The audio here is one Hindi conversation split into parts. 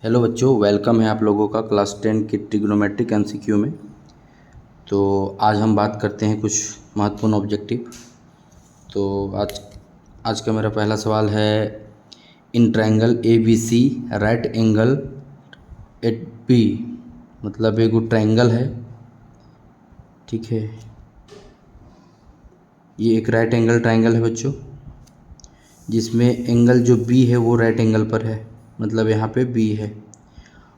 हेलो बच्चों, वेलकम है आप लोगों का क्लास 10 की ट्रिग्नोमेट्रिक एमसीक्यू में। तो आज हम बात करते हैं कुछ महत्वपूर्ण ऑब्जेक्टिव। तो आज आज का मेरा पहला सवाल है, in triangle A B C right angle at B. मतलब एक ट्रायंगल है, ठीक है। ये एक राइट एंगल ट्रायंगल है बच्चों, जिसमें एंगल जो बी है वो राइट एंगल पर है, मतलब यहाँ पे बी है।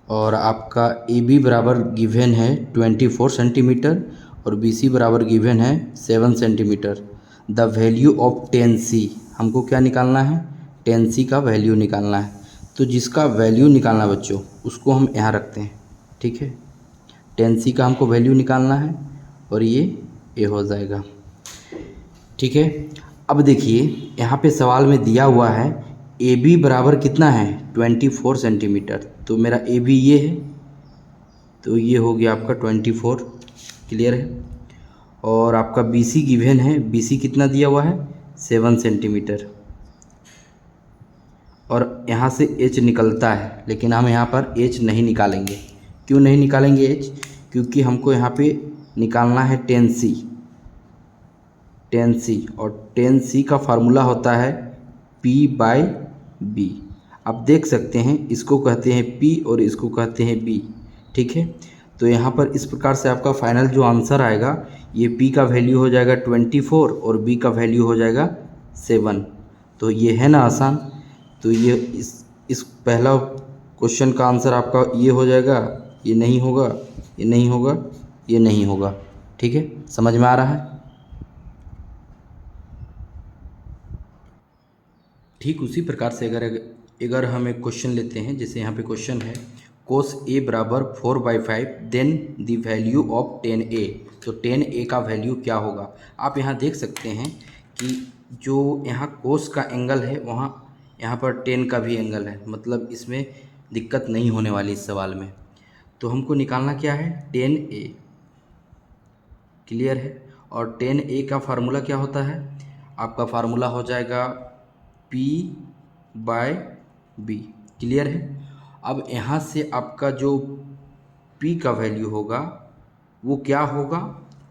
और आपका ए बी बराबर गिवन है 24 सेंटीमीटर और बी सी बराबर गिवन है 7 centimetre. The value of tan C, हमको क्या निकालना है? टेन सी का वैल्यू निकालना है। तो जिसका वैल्यू निकालना बच्चों, उसको हम यहाँ रखते हैं, ठीक है। टेन सी का हमको वैल्यू निकालना है और ये हो जाएगा, ठीक है। अब देखिए, यहाँ पे सवाल में दिया हुआ है ए बी बराबर कितना है? 24 सेंटीमीटर। तो मेरा ए बी ये है, तो ये हो गया आपका 24, क्लियर है। और आपका बी सी गिवन है, बी सी कितना दिया हुआ है? 7 सेंटीमीटर। और यहाँ से एच निकलता है, लेकिन हम यहाँ पर एच नहीं निकालेंगे। क्यों नहीं निकालेंगे एच? क्योंकि हमको यहाँ पे निकालना है टेन सी। टेन सी, और टेन सी का फार्मूला होता है पी बाई बी। आप देख सकते हैं, इसको कहते हैं पी और इसको कहते हैं बी, ठीक है। तो यहाँ पर इस प्रकार से आपका फाइनल जो आंसर आएगा, ये पी का वैल्यू हो जाएगा 24 और बी का वैल्यू हो जाएगा 7। तो ये है ना आसान। तो ये इस पहला क्वेश्चन का आंसर आपका ये हो जाएगा, ये नहीं होगा, ये नहीं होगा, ये नहीं होगा, ठीक है। समझ में आ रहा है? ठीक उसी प्रकार से अगर हम एक क्वेश्चन लेते हैं, जैसे यहाँ पे क्वेश्चन है कोस ए बराबर 4/5, then the value of tan A. तो टेन ए का वैल्यू क्या होगा? आप यहाँ देख सकते हैं कि जो यहाँ कोस का एंगल है, वहाँ यहाँ पर टेन का भी एंगल है, मतलब इसमें दिक्कत नहीं होने वाली इस सवाल में। तो हमको निकालना क्या है? टेन ए, क्लियर है। और टेन ए का फार्मूला क्या होता है? आपका फार्मूला हो जाएगा पी बाय बी, क्लियर है। अब यहाँ से आपका जो पी का वैल्यू होगा वो क्या होगा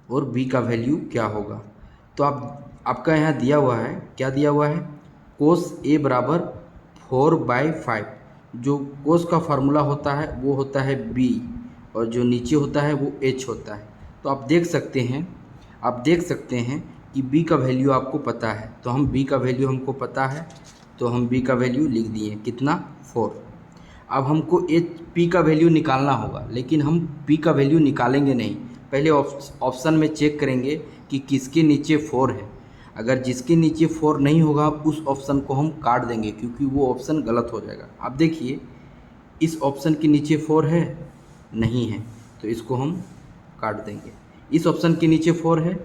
और बी का वैल्यू क्या होगा? तो आपका यहाँ दिया हुआ है, क्या दिया हुआ है? कोस ए बराबर 4/5। जो कोस का फार्मूला होता है वो होता है बी, और जो नीचे होता है वो एच होता है। तो आप देख सकते हैं कि b का वैल्यू आपको पता है, तो हम b का वैल्यू हमको पता है, तो हम b का वैल्यू लिख दिए, कितना? 4। अब हमको p का वैल्यू निकालना होगा, लेकिन हम p का वैल्यू निकालेंगे नहीं, पहले ऑप्शन में चेक करेंगे कि किसके नीचे 4 है। अगर जिसके नीचे 4 नहीं होगा, उस ऑप्शन को हम काट देंगे, क्योंकि वो ऑप्शन गलत हो जाएगा। आप देखिए, इस ऑप्शन के नीचे 4 है? नहीं है, तो इसको हम काट देंगे। इस ऑप्शन के नीचे 4 है?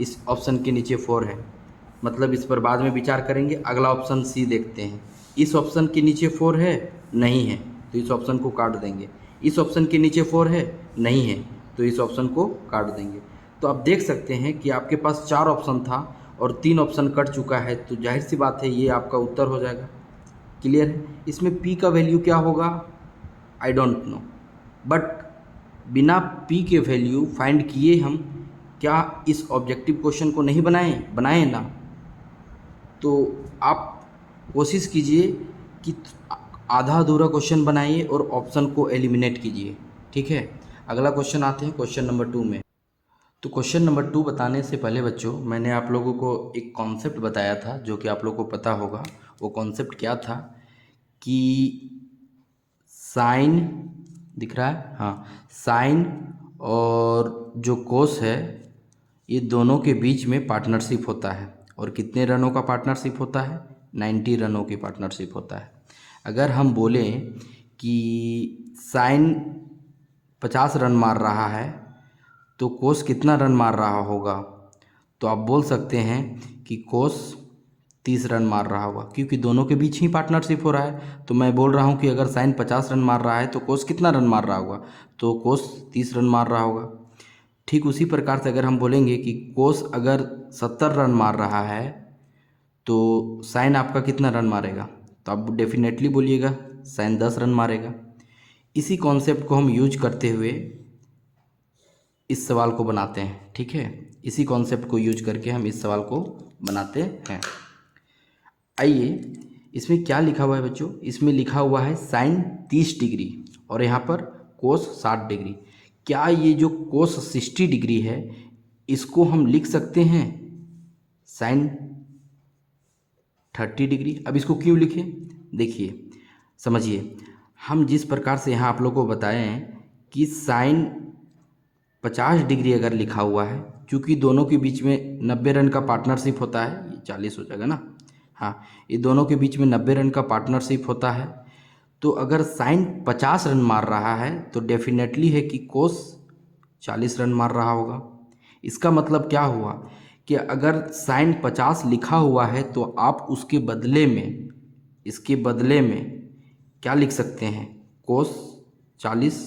इस ऑप्शन के नीचे 4 है, मतलब इस पर बाद में विचार करेंगे। अगला ऑप्शन सी देखते हैं। इस ऑप्शन के नीचे 4 है? नहीं है, तो इस ऑप्शन को काट देंगे। इस ऑप्शन के नीचे 4 है? नहीं है, तो इस ऑप्शन को काट देंगे। तो आप देख सकते हैं कि आपके पास 4 ऑप्शन था और 3 ऑप्शन कट चुका है, तो जाहिर सी बात है ये आपका उत्तर हो जाएगा, क्लियर है। इसमें पी का वैल्यू क्या होगा? आई डोंट नो, बट बिना पी के वैल्यू फाइंड किए हम क्या इस ऑब्जेक्टिव क्वेश्चन को नहीं बनाए ना। तो आप कोशिश कीजिए कि आधा अधूरा क्वेश्चन बनाइए और ऑप्शन को एलिमिनेट कीजिए, ठीक है। अगला क्वेश्चन आते हैं क्वेश्चन नंबर 2 में। तो क्वेश्चन नंबर 2 बताने से पहले बच्चों, मैंने आप लोगों को एक कॉन्सेप्ट बताया था, जो कि आप लोगों को पता होगा। वो कॉन्सेप्ट क्या था कि साइन, दिख रहा है? हाँ, साइन और जो कोस है, ये दोनों के बीच में पार्टनरशिप होता है। और कितने रनों का पार्टनरशिप होता है? 90 रनों की पार्टनरशिप होता है। अगर हम बोलें कि साइन 50 रन मार रहा है, तो कोस कितना रन मार रहा होगा? तो आप बोल सकते हैं कि कोस 30 रन मार रहा होगा, क्योंकि दोनों के बीच ही पार्टनरशिप हो रहा है। तो मैं बोल रहा हूँ कि अगर साइन 50 रन मार रहा है तो कोस कितना रन मार रहा होगा? तो कोस 30 रन मार रहा होगा। ठीक उसी प्रकार से अगर हम बोलेंगे कि कोस अगर 70 रन मार रहा है, तो साइन आपका कितना रन मारेगा? तो आप डेफिनेटली बोलिएगा साइन 10 रन मारेगा। इसी कॉन्सेप्ट को हम यूज करते हुए इस सवाल को बनाते हैं, ठीक है। इसी कॉन्सेप्ट को यूज करके हम इस सवाल को बनाते हैं। आइए, इसमें क्या लिखा हुआ है बच्चों, इसमें लिखा हुआ है साइन 30 डिग्री और यहाँ पर कोस 60 डिग्री। क्या ये जो कोस 60 डिग्री है इसको हम लिख सकते हैं साइन 30 डिग्री? अब इसको क्यों लिखें, देखिए समझिए। हम जिस प्रकार से यहाँ आप लोगों को बताए हैं कि साइन 50 डिग्री अगर लिखा हुआ है, क्योंकि दोनों के बीच में 90 रन का पार्टनरशिप होता है, ये 40 हो जाएगा ना, हाँ, ये दोनों के बीच में 90 रन का पार्टनरशिप होता है। तो अगर साइन 50 रन मार रहा है तो डेफिनेटली है कि कोस 40 रन मार रहा होगा। इसका मतलब क्या हुआ कि अगर साइन 50 लिखा हुआ है तो आप उसके बदले में, इसके बदले में क्या लिख सकते हैं, कोस 40।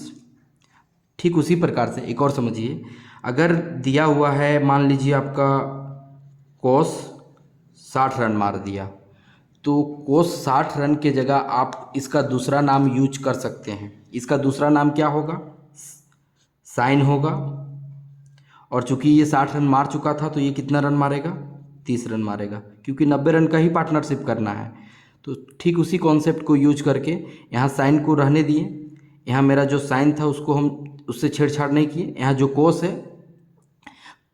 ठीक उसी प्रकार से एक और समझिए, अगर दिया हुआ है मान लीजिए आपका कोस 60 रन मार दिया, तो कोस 60 रन के जगह आप इसका दूसरा नाम यूज कर सकते हैं। इसका दूसरा नाम क्या होगा, साइन होगा। और चूंकि ये 60 रन मार चुका था तो ये कितना रन मारेगा, 30 रन मारेगा, क्योंकि 90 रन का ही पार्टनरशिप करना है। तो ठीक उसी कॉन्सेप्ट को यूज करके यहाँ साइन को रहने दिए, यहाँ मेरा जो साइन था उसको हम उससे छेड़छाड़ नहीं किए। यहाँ जो कोस है,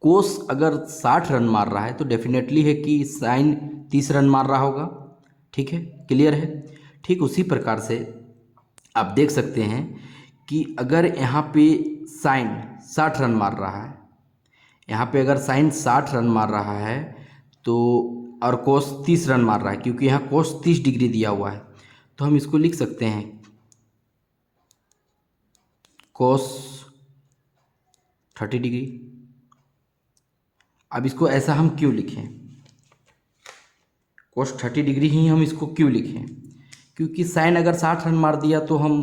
कोस अगर 60 रन मार रहा है तो डेफिनेटली है कि साइन 30 रन मार रहा होगा, ठीक है, क्लियर है। ठीक उसी प्रकार से आप देख सकते हैं कि अगर यहाँ पे साइन 60 रन मार रहा है, यहाँ पे अगर साइन 60 रन मार रहा है तो और कोस 30 रन मार रहा है, क्योंकि यहाँ कोस 30 डिग्री दिया हुआ है, तो हम इसको लिख सकते हैं कोस 30 डिग्री। अब इसको ऐसा हम क्यों लिखें, कोस 30 डिग्री ही हम इसको क्यों लिखें, क्योंकि साइन अगर 60 रन मार दिया तो हम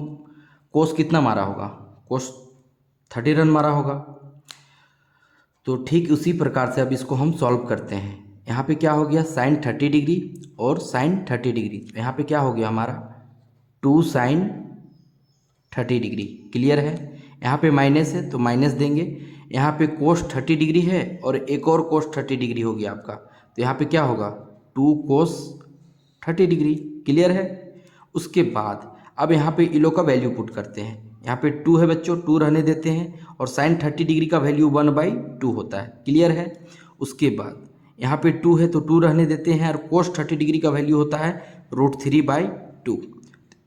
कोस कितना मारा होगा, कोस 30 रन मारा होगा। तो ठीक उसी प्रकार से अब इसको हम सॉल्व करते हैं। यहाँ पे क्या हो गया, साइन 30 डिग्री और साइन 30 डिग्री, तो यहाँ पे क्या हो गया हमारा 2 साइन 30 डिग्री, क्लियर है। यहाँ पे माइनस है तो माइनस देंगे, यहाँ पे कोस 30 डिग्री है और एक और कोस 30 डिग्री हो गया आपका, तो यहाँ पे क्या होगा 2 कोस 30 डिग्री, क्लियर है। उसके बाद अब यहाँ पे इलो का वैल्यू पुट करते हैं, यहाँ पे 2 है बच्चों, 2 रहने देते हैं, और साइन 30 डिग्री का वैल्यू 1/2 होता है, क्लियर है। उसके बाद यहाँ पे 2 है तो 2 रहने देते हैं, और कोस 30 डिग्री का वैल्यू होता है √3/2।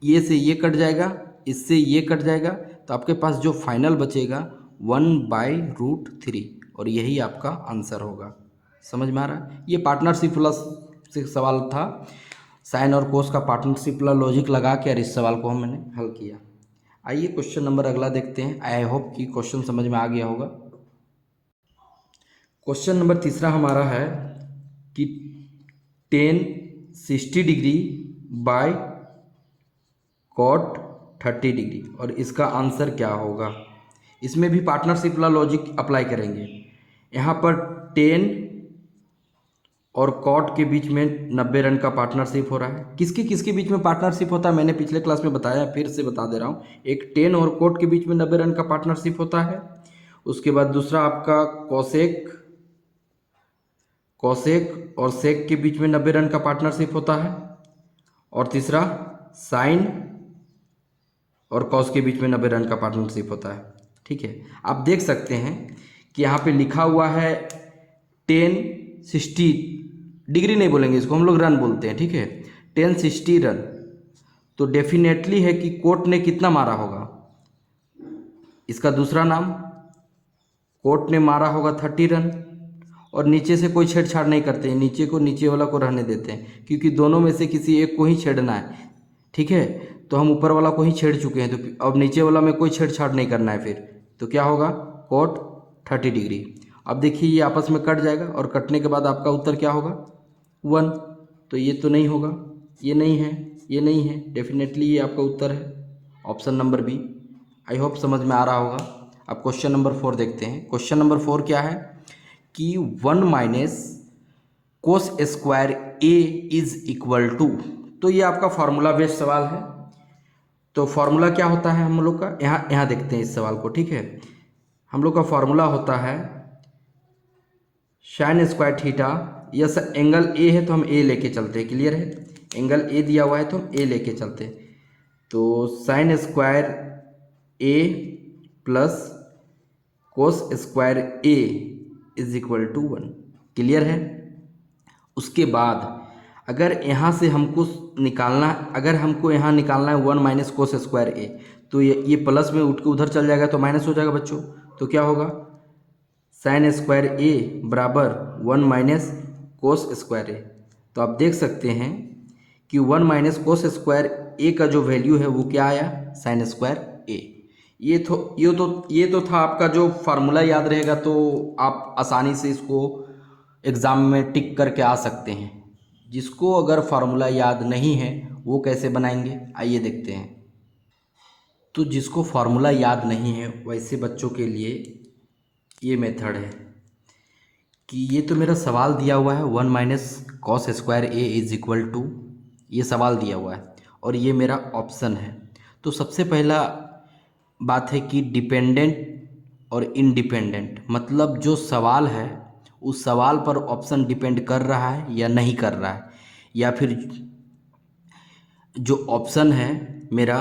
ये से ये कट जाएगा, इससे ये कट जाएगा, तो आपके पास जो फाइनल बचेगा 1/√3, और यही आपका आंसर होगा। समझ में आ रहा है, ये पार्टनरशिप प्लस से सवाल था, साइन और कोस का पार्टनरशिप वाला लॉजिक लगा के और इस सवाल को हमने हल किया। आइए क्वेश्चन नंबर अगला देखते हैं। आई होप कि क्वेश्चन समझ में आ गया होगा। क्वेश्चन नंबर तीसरा हमारा है कि tan 60 degree by cot 30 degree, और इसका आंसर क्या होगा। इसमें भी पार्टनरशिप वाला लॉजिक अप्लाई करेंगे। यहाँ पर tan और कॉट के बीच में 90 रन का पार्टनरशिप हो रहा है। किसके किसके बीच में पार्टनरशिप होता है मैंने पिछले क्लास में बताया, फिर से बता दे रहा हूँ। एक tan और कॉट के बीच में 90 रन का पार्टनरशिप होता है। उसके बाद दूसरा आपका कॉसेक और सेक के बीच में 90 रन का पार्टनरशिप होता है। और तीसरा साइन और कॉस के बीच में 90 रन का पार्टनरशिप होता है, ठीक है। आप देख सकते हैं कि यहाँ पे लिखा हुआ है tan 60 डिग्री, नहीं बोलेंगे इसको, हम लोग रन बोलते हैं, ठीक है, tan 60 रन। तो डेफिनेटली है कि कोर्ट ने कितना मारा होगा, इसका दूसरा नाम कोर्ट ने मारा होगा 30 रन। और नीचे से कोई छेड़छाड़ नहीं करते हैं, नीचे को नीचे वाला को रहने देते हैं, क्योंकि दोनों में से किसी एक को ही छेड़ना है, ठीक है। तो हम ऊपर वाला को ही छेड़ चुके हैं, तो अब नीचे वाला में कोई छेड़छाड़ नहीं करना है फिर, तो क्या होगा कोट 30 डिग्री। अब देखिए ये आपस में कट जाएगा, और कटने के बाद आपका उत्तर क्या होगा 1। तो ये तो नहीं होगा, ये नहीं है, ये नहीं है, डेफिनेटली ये आपका उत्तर है option number B. I hope समझ में आ रहा होगा। अब क्वेश्चन नंबर 4 देखते हैं। क्वेश्चन नंबर 4 क्या है कि 1 - cos square a is equal to, तो ये आपका फॉर्मूला बेस्ड सवाल है। तो फॉर्मूला क्या होता है हम लोग का, यहाँ यहाँ देखते हैं इस सवाल को, ठीक है। हम लोग का फॉर्मूला होता है sine square theta, yes angle A है तो हम ए लेके चलते हैं, क्लियर है। एंगल ए दिया हुआ है तो हम ए लेके चलते हैं, तो sine square A plus cos square A is equal to 1, clear है। उसके बाद अगर यहाँ से हमको निकालना, अगर हमको यहाँ निकालना है 1 माइनस कोस स्क्वायर ए, तो ये प्लस में उठ के उधर चल जाएगा तो माइनस हो जाएगा बच्चों। तो क्या होगा, साइन स्क्वायर ए बराबर 1 माइनस कोस स्क्वायर ए। तो आप देख सकते हैं कि 1 माइनस कोस स्क्वायर ए का जो वैल्यू है वो क्या आया, साइन स्क्वायर ए। ये तो था आपका जो फार्मूला याद रहेगा तो आप आसानी से इसको एग्ज़ाम में टिक करके आ सकते हैं। जिसको अगर फार्मूला याद नहीं है वो कैसे बनाएंगे, आइए देखते हैं। तो जिसको फार्मूला याद नहीं है वैसे बच्चों के लिए ये मेथड है कि ये तो मेरा सवाल दिया हुआ है 1 minus cos square A is equal to, ये सवाल दिया हुआ है और ये मेरा ऑप्शन है। तो सबसे पहला बात है कि डिपेंडेंट और इंडिपेंडेंट, मतलब जो सवाल है उस सवाल पर ऑप्शन डिपेंड कर रहा है या नहीं कर रहा है, या फिर जो ऑप्शन है मेरा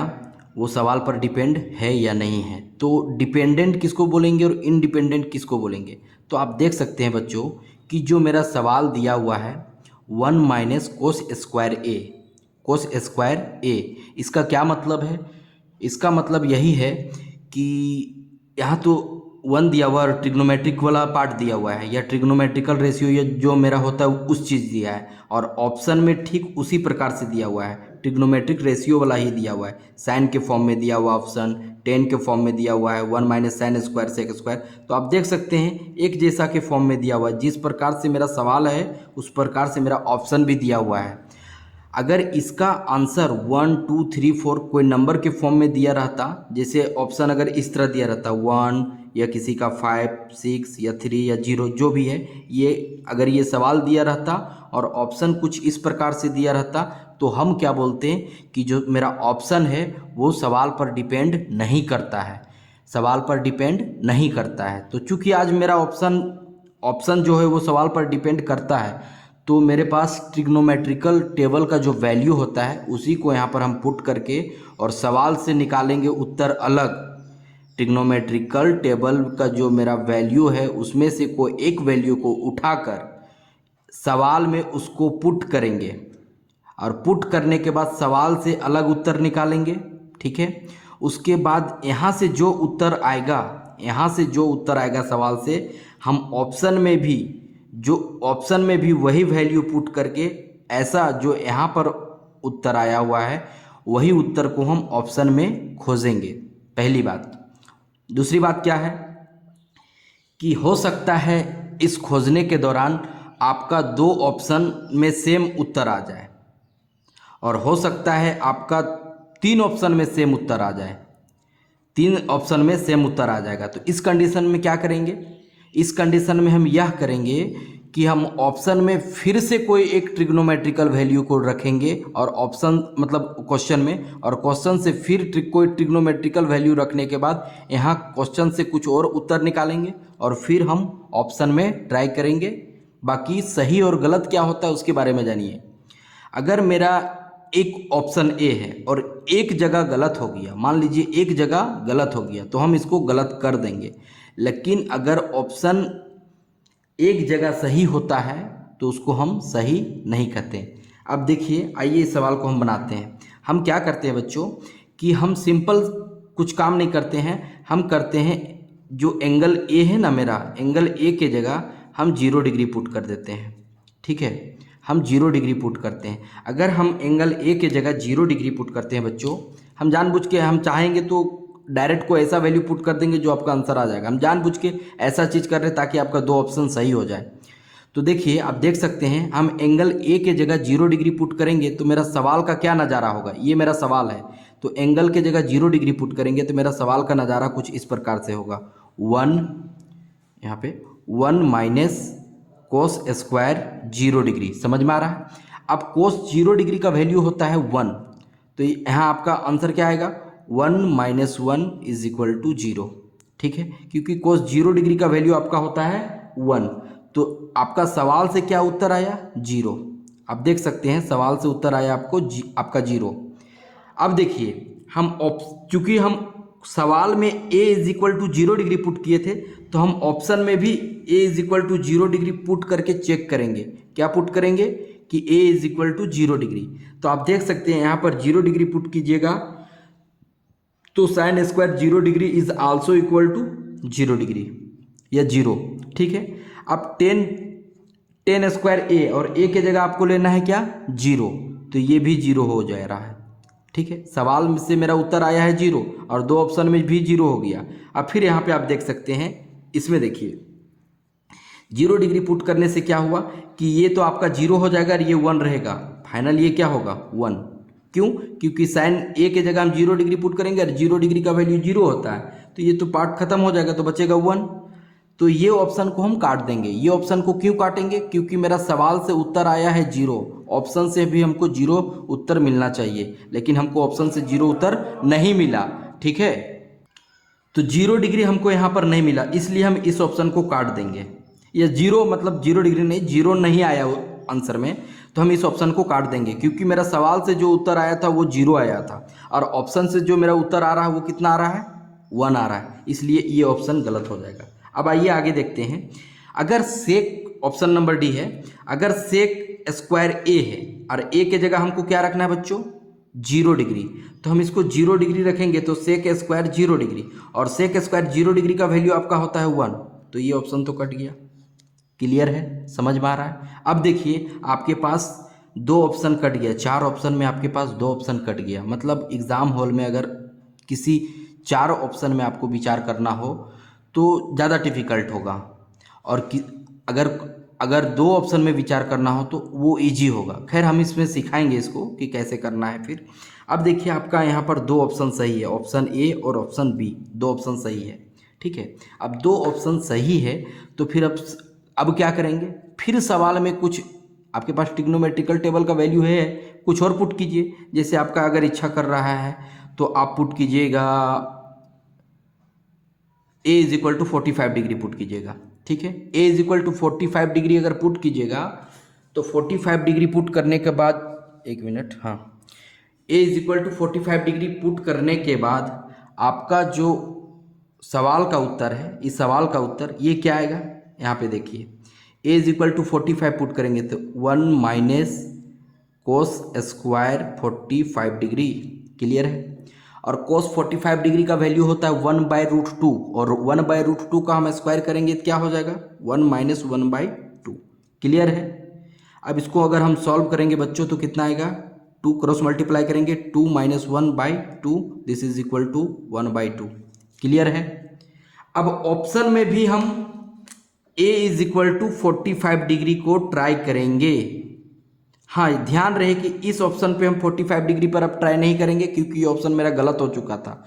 वो सवाल पर डिपेंड है या नहीं है। तो डिपेंडेंट किसको बोलेंगे और इंडिपेंडेंट किसको बोलेंगे। तो आप देख सकते हैं बच्चों कि जो मेरा सवाल दिया हुआ है 1 माइनस कोस स्क्वायर ए, कोस स्क्वायर ए, इसका क्या मतलब है, इसका मतलब यही है कि यहाँ तो 1 दिया हुआ और ट्रिग्नोमेट्रिक वाला पार्ट दिया हुआ है या ट्रिग्नोमेट्रिकल रेशियो या जो मेरा होता है उस चीज़ दिया है, और ऑप्शन में ठीक उसी प्रकार से दिया हुआ है, ट्रिग्नोमेट्रिक रेशियो वाला ही दिया हुआ है। साइन के फॉर्म में दिया हुआ ऑप्शन, टेन के फॉर्म में दिया हुआ है 1 minus sine square sec square. तो आप देख सकते हैं एक जैसा के फॉर्म में दिया हुआ है, जिस प्रकार से मेरा सवाल है उस प्रकार से मेरा ऑप्शन भी दिया हुआ है। अगर इसका आंसर 1 2 3 4 कोई नंबर के फॉर्म में दिया रहता, जैसे ऑप्शन अगर इस तरह दिया रहता 1 या किसी का 5 6 या 3 या 0 जो भी है, ये अगर ये सवाल दिया रहता और ऑप्शन कुछ इस प्रकार से दिया रहता तो हम क्या बोलते हैं कि जो मेरा ऑप्शन है वो सवाल पर डिपेंड नहीं करता है, सवाल पर डिपेंड नहीं करता है। तो चूंकि आज मेरा ऑप्शन जो है वो सवाल पर डिपेंड करता है, तो मेरे पास ट्रिग्नोमेट्रिकल टेबल का जो वैल्यू होता है उसी को यहाँ पर हम पुट करके और सवाल से निकालेंगे उत्तर अलग। ट्रिग्नोमेट्रिकल टेबल का जो मेरा वैल्यू है उसमें से कोई एक वैल्यू को उठाकर सवाल में उसको पुट करेंगे और पुट करने के बाद सवाल से अलग उत्तर निकालेंगे, ठीक है। उसके बाद यहाँ से जो उत्तर आएगा, यहाँ से जो उत्तर आएगा सवाल से, हम ऑप्शन में भी वही वैल्यू पुट करके ऐसा जो यहाँ पर उत्तर आया हुआ है वही उत्तर को हम ऑप्शन में खोजेंगे, पहली बात। दूसरी बात क्या है कि हो सकता है इस खोजने के दौरान आपका 2 ऑप्शन में सेम उत्तर आ जाए और हो सकता है आपका 3 ऑप्शन में सेम उत्तर आ जाए, 3 ऑप्शन में सेम उत्तर आ जाएगा। तो इस कंडीशन में क्या करेंगे, इस कंडीशन में हम यह करेंगे कि हम ऑप्शन में फिर से कोई एक ट्रिग्नोमेट्रिकल वैल्यू को रखेंगे और ऑप्शन मतलब क्वेश्चन में, और क्वेश्चन से फिर कोई ट्रिग्नोमेट्रिकल वैल्यू रखने के बाद यहाँ क्वेश्चन से कुछ और उत्तर निकालेंगे और फिर हम ऑप्शन में ट्राई करेंगे। बाकी सही और गलत क्या होता है उसके बारे में जानिए। अगर मेरा एक ऑप्शन ए है और एक जगह गलत हो गया, मान लीजिए एक जगह गलत हो गया तो हम इसको गलत कर देंगे, लेकिन अगर ऑप्शन एक जगह सही होता है तो उसको हम सही नहीं कहते। अब देखिए, आइए इस सवाल को हम बनाते हैं। हम क्या करते हैं बच्चों कि हम सिंपल कुछ काम नहीं करते हैं, हम करते हैं जो एंगल ए है ना, मेरा एंगल ए के जगह हम 0 डिग्री पुट कर देते हैं, ठीक है। हम 0 डिग्री पुट करते हैं। अगर हम एंगल ए के जगह 0 डिग्री पुट करते हैं बच्चों, हम जानबूझ के, हम चाहेंगे तो डायरेक्ट को ऐसा वैल्यू पुट कर देंगे जो आपका आंसर आ जाएगा। हम जानबूझ के ऐसा चीज़ कर रहे हैं ताकि आपका 2 ऑप्शन सही हो जाए। तो देखिए, आप देख सकते हैं हम एंगल ए के जगह 0 डिग्री पुट करेंगे तो मेरा सवाल का क्या नज़ारा होगा, ये मेरा सवाल है तो एंगल के जगह 0 डिग्री पुट करेंगे तो मेरा सवाल का नज़ारा कुछ इस प्रकार से होगा, 1 यहाँ पे 1 माइनस कोस स्क्वायर 0 डिग्री, समझ में आ रहा है। अब कोस 0 डिग्री का वैल्यू होता है 1, तो यहाँ आपका आंसर क्या आएगा 1 माइनस 1 इज इक्वल टू 0, ठीक है, क्योंकि कोस 0 डिग्री का वैल्यू आपका होता है 1। तो आपका सवाल से क्या उत्तर आया? 0। आप देख सकते हैं सवाल से उत्तर आया आपका 0। अब देखिए चूंकि हम सवाल में a is equal to 0 degree put किए थे, तो हम ऑप्शन में भी a is equal to 0 degree put करके चेक करेंगे। क्या पुट करेंगे? कि a is equal to 0 degree. तो आप देख सकते हैं यहाँ पर 0 डिग्री पुट कीजिएगा तो sine square 0 degree is also equal to 0 degree या 0, ठीक है। अब टेन स्क्वायर a और a के जगह आपको लेना है क्या? 0, तो ये भी 0 हो जा रहा है, ठीक है। सवाल से मेरा उत्तर आया है 0 और दो ऑप्शन में भी 0 हो गया। अब फिर यहाँ पे आप देख सकते हैं, इसमें देखिए 0 डिग्री पुट करने से क्या हुआ कि ये तो आपका 0 हो जाएगा और ये 1 रहेगा। फाइनल ये क्या होगा? 1। क्यों? क्योंकि साइन ए के जगह हम 0 डिग्री पुट करेंगे और 0 डिग्री का वैल्यू 0 होता है, तो ये तो पार्ट खत्म हो जाएगा, तो बचेगा 1। तो ये ऑप्शन को हम काट देंगे। ये ऑप्शन को क्यों काटेंगे? क्योंकि मेरा सवाल से उत्तर आया है 0, ऑप्शन से भी हमको 0 उत्तर मिलना चाहिए, लेकिन हमको ऑप्शन से 0 उत्तर नहीं मिला, ठीक है। तो 0 डिग्री हमको यहाँ पर नहीं मिला, इसलिए हम इस ऑप्शन को काट देंगे। ये 0 मतलब 0 डिग्री नहीं, 0 नहीं आया आंसर में, तो हम इस ऑप्शन को काट देंगे, क्योंकि मेरा सवाल से जो उत्तर आया था वो 0 आया था और ऑप्शन से जो मेरा उत्तर आ रहा है वो कितना आ रहा है? 1 आ रहा है, इसलिए ये ऑप्शन गलत हो जाएगा। अब आइए आगे देखते हैं। अगर सेक, ऑप्शन नंबर डी है, अगर सेक स्क्वायर ए है और ए के जगह हमको क्या रखना है बच्चों? 0 डिग्री, तो हम इसको 0 डिग्री रखेंगे तो सेक स्क्वायर 0 डिग्री, और सेक स्क्वायर 0 डिग्री का वैल्यू आपका होता है 1, तो ये ऑप्शन तो कट गया। क्लियर है? समझ में आ रहा है? अब देखिए आपके पास 2 ऑप्शन कट गया, 4 ऑप्शन में आपके पास 2 ऑप्शन कट गया। मतलब एग्ज़ाम हॉल में अगर किसी 4 ऑप्शन में आपको विचार करना हो तो ज़्यादा डिफ़िकल्ट होगा, और अगर 2 ऑप्शन में विचार करना हो तो वो इजी होगा। खैर हम इसमें सिखाएंगे इसको कि कैसे करना है फिर। अब देखिए आपका यहाँ पर 2 ऑप्शन सही है, ऑप्शन ए और ऑप्शन बी, 2 ऑप्शन सही है, ठीक है। अब 2 ऑप्शन सही है तो फिर अब क्या करेंगे? फिर सवाल में कुछ आपके पास ट्रिग्नोमेट्रिकल टेबल का वैल्यू है, कुछ और पुट कीजिए। जैसे आपका अगर इच्छा कर रहा है तो आप पुट कीजिएगा a is equal to 45 degree put कीजिएगा, ठीक है। a is equal to 45 degree अगर पुट कीजिएगा तो 45 डिग्री पुट करने के बाद, एक मिनट, हाँ, a is equal to 45 degree put करने के बाद आपका जो सवाल का उत्तर है, इस सवाल का उत्तर ये क्या आएगा? यहाँ पे देखिए a is equal to 45 put करेंगे तो 1 minus cos square 45 degree. Clear है? और कोस 45 डिग्री का वैल्यू होता है 1/√2, और 1/√2 का हम स्क्वायर करेंगे तो क्या हो जाएगा? 1 माइनस 1/2। क्लियर है? अब इसको अगर हम सॉल्व करेंगे बच्चों तो कितना आएगा? 2 क्रॉस मल्टीप्लाई करेंगे, 2 minus 1/2, this is equal to 1/2। Clear है? अब ऑप्शन में भी हम a is equal to 45 degree को ट्राई करेंगे। हाँ, ध्यान रहे कि इस ऑप्शन पे हम 45 डिग्री पर अब ट्राई नहीं करेंगे, क्योंकि ये ऑप्शन मेरा गलत हो चुका था,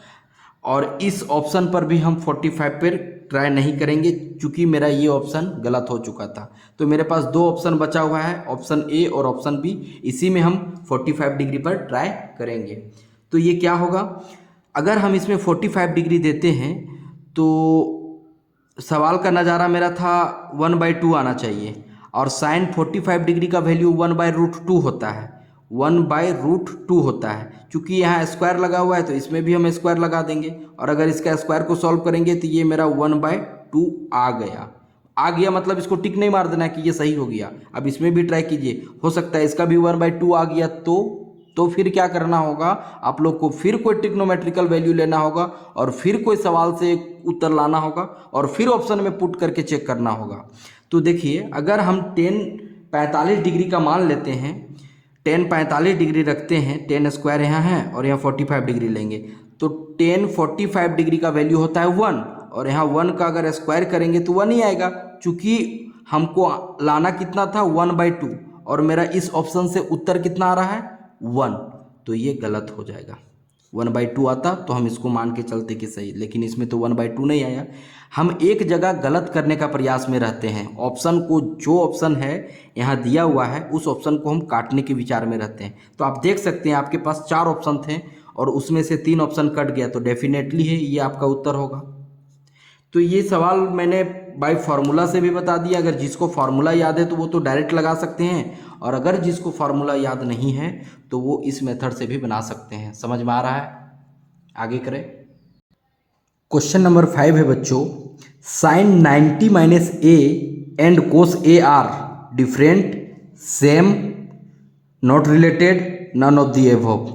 और इस ऑप्शन पर भी हम 45 पर ट्राई नहीं करेंगे, क्योंकि मेरा ये ऑप्शन गलत हो चुका था। तो मेरे पास 2 ऑप्शन बचा हुआ है, ऑप्शन ए और ऑप्शन बी, इसी में हम 45 डिग्री पर ट्राई करेंगे। तो ये क्या होगा? अगर हम इसमें 45 डिग्री देते हैं तो सवाल का नज़ारा मेरा था 1/2 आना चाहिए, और साइन 45 डिग्री का वैल्यू 1/√2 होता है, 1/√2 होता है। चूँकि यहाँ स्क्वायर लगा हुआ है तो इसमें भी हम स्क्वायर लगा देंगे, और अगर इसका स्क्वायर को सॉल्व करेंगे तो ये मेरा 1/2 आ गया। मतलब इसको टिक नहीं मार देना है कि ये सही हो गया। अब इसमें भी ट्राई कीजिए, हो सकता है इसका भी 1/2 आ गया, तो फिर क्या करना होगा? आप लोग को फिर कोई ट्रिग्नोमेट्रिकल वैल्यू लेना होगा, और फिर कोई सवाल से उत्तर लाना होगा, और फिर ऑप्शन में पुट करके चेक करना होगा। तो देखिए अगर हम 10 45 डिग्री का मान लेते हैं, 10 45 डिग्री रखते हैं, 10 स्क्वायर यहाँ है और यहाँ 45 डिग्री लेंगे, तो 10 45 डिग्री का वैल्यू होता है 1, और यहाँ 1 का अगर स्क्वायर करेंगे तो 1 ही आएगा, चूँकि हमको लाना कितना था? 1/2, और मेरा इस ऑप्शन से उत्तर कितना आ रहा है? 1, तो ये गलत हो जाएगा। 1/2 आता तो हम इसको मान के चलते कि सही, लेकिन इसमें तो 1/2 नहीं आया। हम एक जगह गलत करने का प्रयास में रहते हैं, ऑप्शन को, जो ऑप्शन है यहाँ दिया हुआ है उस ऑप्शन को हम काटने के विचार में रहते हैं। तो आप देख सकते हैं आपके पास 4 ऑप्शन थे, और उसमें से 3 ऑप्शन कट गया तो डेफिनेटली है ये आपका उत्तर होगा। तो ये सवाल मैंने बाय फार्मूला से भी बता दिया। अगर जिसको फार्मूला याद है तो वो तो डायरेक्ट लगा सकते हैं, और अगर जिसको फार्मूला याद नहीं है तो वो इस मेथड से भी बना सकते हैं। समझ में आ रहा है? आगे करें। क्वेश्चन नंबर 5 है बच्चों, sine 90 minus A and cos A are different, same, not related, none of the above.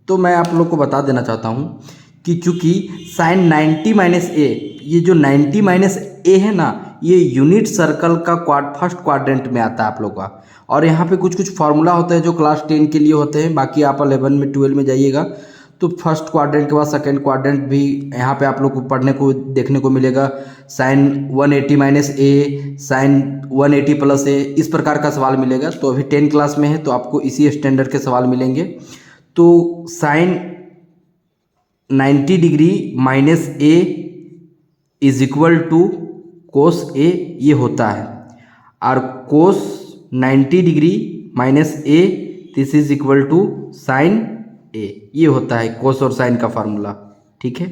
तो मैं आप लोग को बता देना चाहता हूँ कि चूंकि साइन 90 माइनस ए, ये जो 90 माइनस ए है ना, ये यूनिट सर्कल का फर्स्ट क्वाड्रेंट में आता है आप लोग का। और यहाँ पे कुछ कुछ फार्मूला होता है जो क्लास 10 के लिए होते हैं, बाकी आप 11 में 12 में जाइएगा तो फर्स्ट क्वाड्रेंट के बाद सेकंड क्वाड्रेंट भी यहाँ पे आप लोग को पढ़ने को देखने को मिलेगा। साइन 180 माइनस ए, साइन 180 प्लस ए, इस प्रकार का सवाल मिलेगा। तो अभी 10 क्लास में है तो आपको इसी स्टैंडर्ड के सवाल मिलेंगे। तो sine 90 degree minus A is equal to cos A, ये होता है। और cos 90 degree minus A this is equal to sine A, ये होता है कोस और साइन का फार्मूला। ठीक है,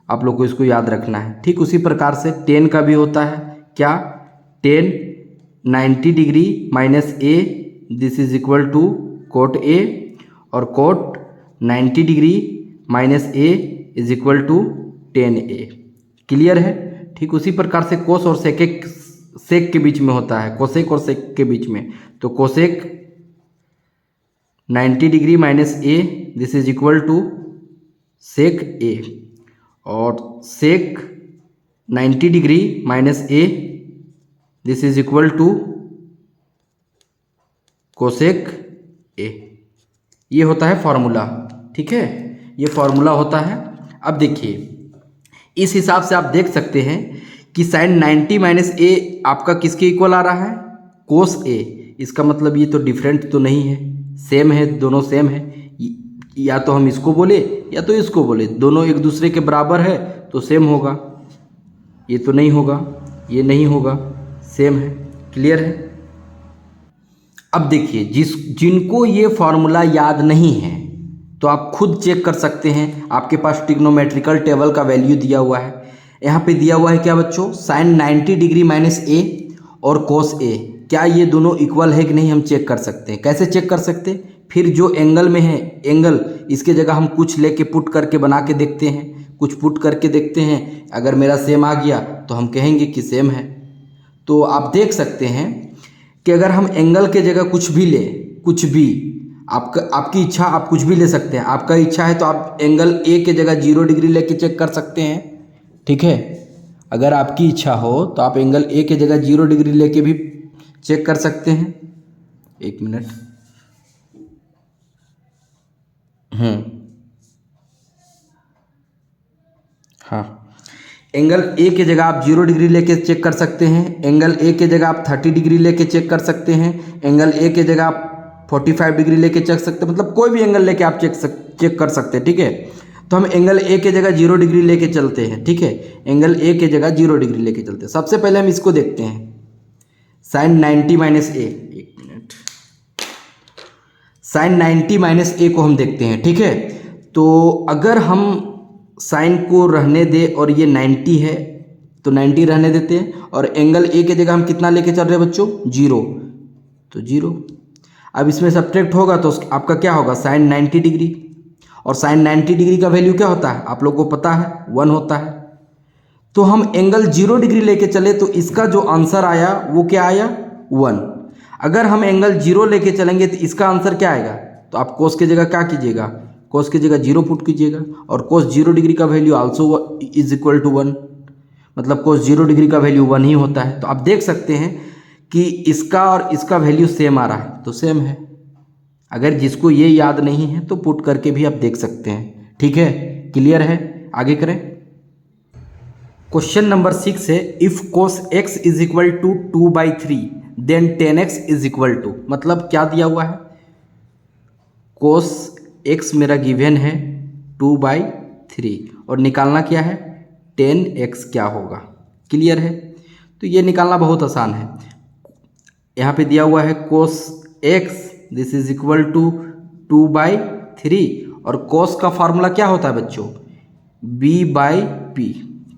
आप लोग को इसको याद रखना है। ठीक उसी प्रकार से टेन का भी होता है। क्या? Tan 90 degree minus A this is equal to cot A, और cot 90 degree minus A is equal to tan A. Clear है? ठीक उसी प्रकार से कोस और सेक के बीच में होता है, कोसेक और सेक के बीच में। तो cosec 90 degree minus A this is equal to sec A, और sec 90 degree minus A this is equal to cosec A. ये होता है फॉर्मूला। ठीक है, ये फॉर्मूला होता है। अब देखिए इस हिसाब से आप देख सकते हैं कि साइन 90 माइनस ए आपका किसके इक्वल आ रहा है? कोस ए। इसका मतलब ये तो डिफरेंट तो नहीं है, सेम है, दोनों सेम है। या तो हम इसको बोले या तो इसको बोले, दोनों एक दूसरे के बराबर है तो सेम होगा। ये तो नहीं होगा, ये नहीं होगा, सेम है। क्लियर है? अब देखिए जिनको ये फॉर्मूला याद नहीं है तो आप खुद चेक कर सकते हैं। आपके पास ट्रिग्नोमेट्रिकल टेबल का वैल्यू दिया हुआ है। यहाँ पे दिया हुआ है क्या बच्चों? साइन 90 डिग्री माइनस ए और कोस ए, क्या ये दोनों इक्वल है कि नहीं हम चेक कर सकते हैं। कैसे चेक कर सकते हैं? फिर जो एंगल में है एंगल, इसके जगह हम कुछ लेके पुट करके बना के देखते हैं, कुछ पुट करके देखते हैं। अगर मेरा सेम आ गया तो हम कहेंगे कि सेम है। तो आप देख सकते हैं कि अगर हम एंगल के जगह कुछ भी ले, कुछ भी, आपकी इच्छा, आप कुछ भी ले सकते हैं। आपका इच्छा है तो आप एंगल ए के जगह 0 डिग्री लेके चेक कर सकते हैं। ठीक है, अगर आपकी इच्छा हो तो आप एंगल ए के जगह 0 डिग्री लेके भी चेक कर सकते हैं। एक मिनट। हाँ, एंगल ए के जगह आप 0 डिग्री लेके चेक कर सकते हैं। एंगल ए के जगह आप 30 डिग्री लेके चेक कर सकते हैं। एंगल ए के जगह आप 45 डिग्री लेके चेक सकते हैं। मतलब कोई भी एंगल लेके आप चेक कर सकते हैं। ठीक है, तो हम एंगल ए के जगह 0 डिग्री लेके चलते हैं। ठीक है, एंगल ए के जगह 0 डिग्री लेके चलते हैं। सबसे पहले हम इसको देखते हैं, साइन 90 माइनस ए। एक मिनट, साइन 90 माइनस ए को हम देखते हैं। ठीक है, तो अगर हम साइन को रहने दे और ये 90 है तो 90 रहने देते हैं, और एंगल ए के जगह हम कितना लेके चल रहे हैं बच्चों? 0, तो 0। अब इसमें सब्ट्रैक्ट होगा तो आपका क्या होगा? Sine 90 degree. और साइन 90 डिग्री का वैल्यू क्या होता है? आप लोगों को पता है, 1 होता है। तो हम एंगल 0 डिग्री लेके चले तो इसका जो आंसर आया वो क्या आया? 1। अगर हम एंगल 0 लेके चलेंगे तो इसका आंसर क्या आएगा? तो आप कोस के जगह क्या कीजिएगा? कोस की जगह 0 पुट कीजिएगा, और कोस 0 डिग्री का value also is equal to 1। मतलब कोस 0 डिग्री का वैल्यू 1 ही होता है। तो आप देख सकते हैं कि इसका और इसका वैल्यू सेम आ रहा है, तो सेम है। अगर जिसको ये याद नहीं है तो पुट करके भी आप देख सकते हैं। ठीक है, क्लियर है? आगे करें। क्वेश्चन नंबर 6 है, if cos x is equal to 2/3 then 10x is equal to. मतलब क्या दिया हुआ है? कोस x मेरा गिवन है 2/3 और निकालना क्या है? 10x क्या होगा। क्लियर है? तो ये निकालना बहुत आसान है। यहाँ पे दिया हुआ है cos x this is equal to 2/3 और कोस का फार्मूला क्या होता है बच्चों, बी बाई पी।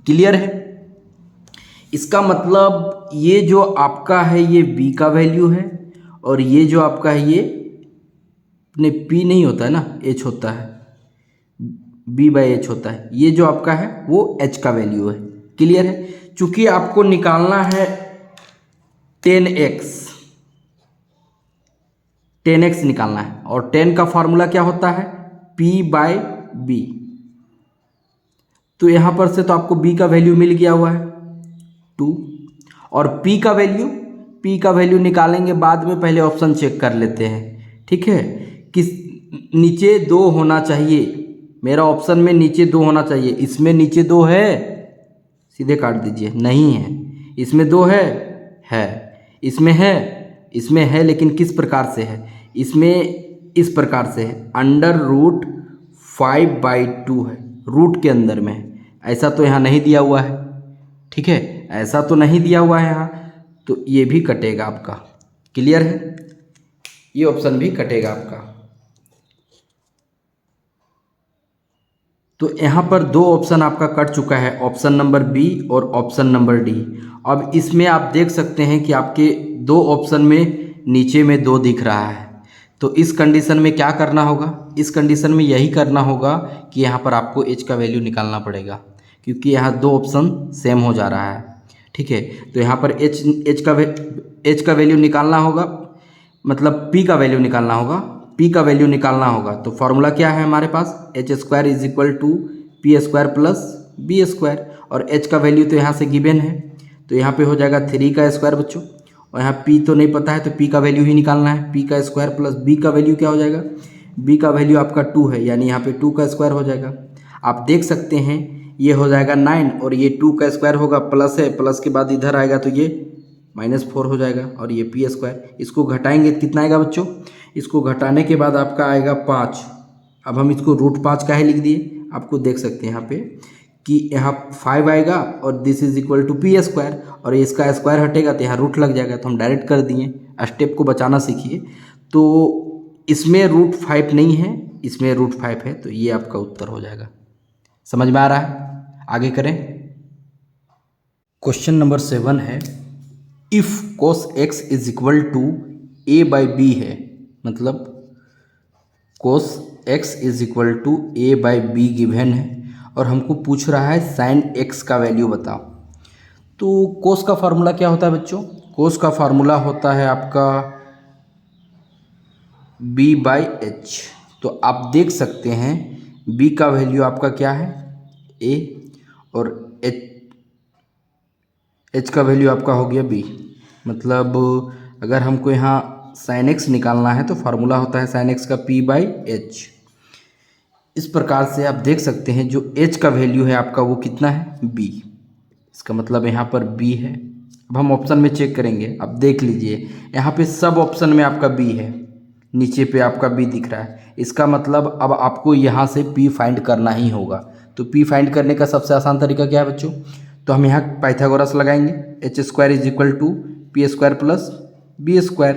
क्लियर है। इसका मतलब ये जो आपका है ये b का वैल्यू है और ये जो आपका है ये अपने p नहीं होता है ना, h होता है, b बाई h होता है। ये जो आपका है वो h का वैल्यू है। क्लियर है। चूंकि आपको निकालना है 10x, 10x निकालना है और 10 का फार्मूला क्या होता है, p बाई b। तो यहां पर से तो आपको b का वैल्यू मिल गया हुआ है 2 और p का वैल्यू निकालेंगे बाद में, पहले ऑप्शन चेक कर लेते हैं। ठीक है। किस नीचे 2 होना चाहिए, मेरा ऑप्शन में नीचे 2 होना चाहिए। इसमें नीचे 2 है, सीधे काट दीजिए, नहीं है। इसमें 2 है, इसमें है लेकिन किस प्रकार से है, इसमें इस प्रकार से है, √5/2 है, रूट के अंदर में है। ऐसा तो यहाँ नहीं दिया हुआ है। ठीक है, ऐसा तो नहीं दिया हुआ है यहाँ, तो ये भी कटेगा आपका। क्लियर है, ये ऑप्शन भी कटेगा आपका। तो यहाँ पर 2 ऑप्शन आपका कट चुका है, ऑप्शन नंबर बी और ऑप्शन नंबर डी। अब इसमें आप देख सकते हैं कि आपके 2 ऑप्शन में नीचे में 2 दिख रहा है। तो इस कंडीशन में क्या करना होगा, इस कंडीशन में यही करना होगा कि यहाँ पर आपको एच का वैल्यू निकालना पड़ेगा, क्योंकि यहाँ 2 ऑप्शन सेम हो जा रहा है। ठीक है, तो यहाँ पर एच का वैल्यू निकालना होगा, मतलब पी का वैल्यू निकालना होगा, पी का वैल्यू निकालना होगा। तो फॉर्मूला क्या है हमारे पास, h² = p² प्लस b²। और h का वैल्यू तो यहाँ से गिवन है, तो यहाँ पे हो जाएगा 3 का स्क्वायर बच्चों, और यहाँ p तो नहीं पता है तो p का वैल्यू ही निकालना है, p का स्क्वायर प्लस b का वैल्यू क्या हो जाएगा, b का वैल्यू आपका 2 है, यानी यहाँ पे 2 का स्क्वायर हो जाएगा। आप देख सकते हैं ये हो जाएगा 9 और ये 2 का स्क्वायर होगा, प्लस है, प्लस के बाद इधर आएगा तो ये -4 हो जाएगा और ये p²। इसको घटाएंगे कितना आएगा बच्चों, इसको घटाने के बाद आपका आएगा 5। अब हम इसको √5 काहे लिख दिए, आपको देख सकते हैं यहाँ पे कि यहाँ 5 आएगा और this is equal to p², और इसका स्क्वायर हटेगा तो यहाँ रूट लग जाएगा, तो हम डायरेक्ट कर दिए। स्टेप को बचाना सीखिए। तो इसमें √5 नहीं है, इसमें √5 है, तो ये आपका उत्तर हो जाएगा। समझ में आ रहा है, आगे करें। क्वेश्चन नंबर 7 है, इफ़ cos x = a/b है, मतलब cos x = a/b गिवन है और हमको पूछ रहा है sin x का वैल्यू बताओ। तो cos का फार्मूला क्या होता है बच्चों, cos का फार्मूला होता है आपका b/h। तो आप देख सकते हैं b का वैल्यू आपका क्या है a और h का वैल्यू आपका हो गया b। मतलब अगर हमको यहाँ sin x निकालना है तो फार्मूला होता है sin x का p/h। इस प्रकार से आप देख सकते हैं जो h का वैल्यू है आपका वो कितना है, b। इसका मतलब यहाँ पर b है। अब हम ऑप्शन में चेक करेंगे, अब देख लीजिए यहाँ पे सब ऑप्शन में आपका b है, नीचे पे आपका b दिख रहा है। इसका मतलब अब आपको यहाँ से p फाइंड करना ही होगा। तो p फाइंड करने का सबसे आसान तरीका क्या है बच्चों, तो हम यहाँ पाइथागोरस लगाएंगे, h² = p² plus b²।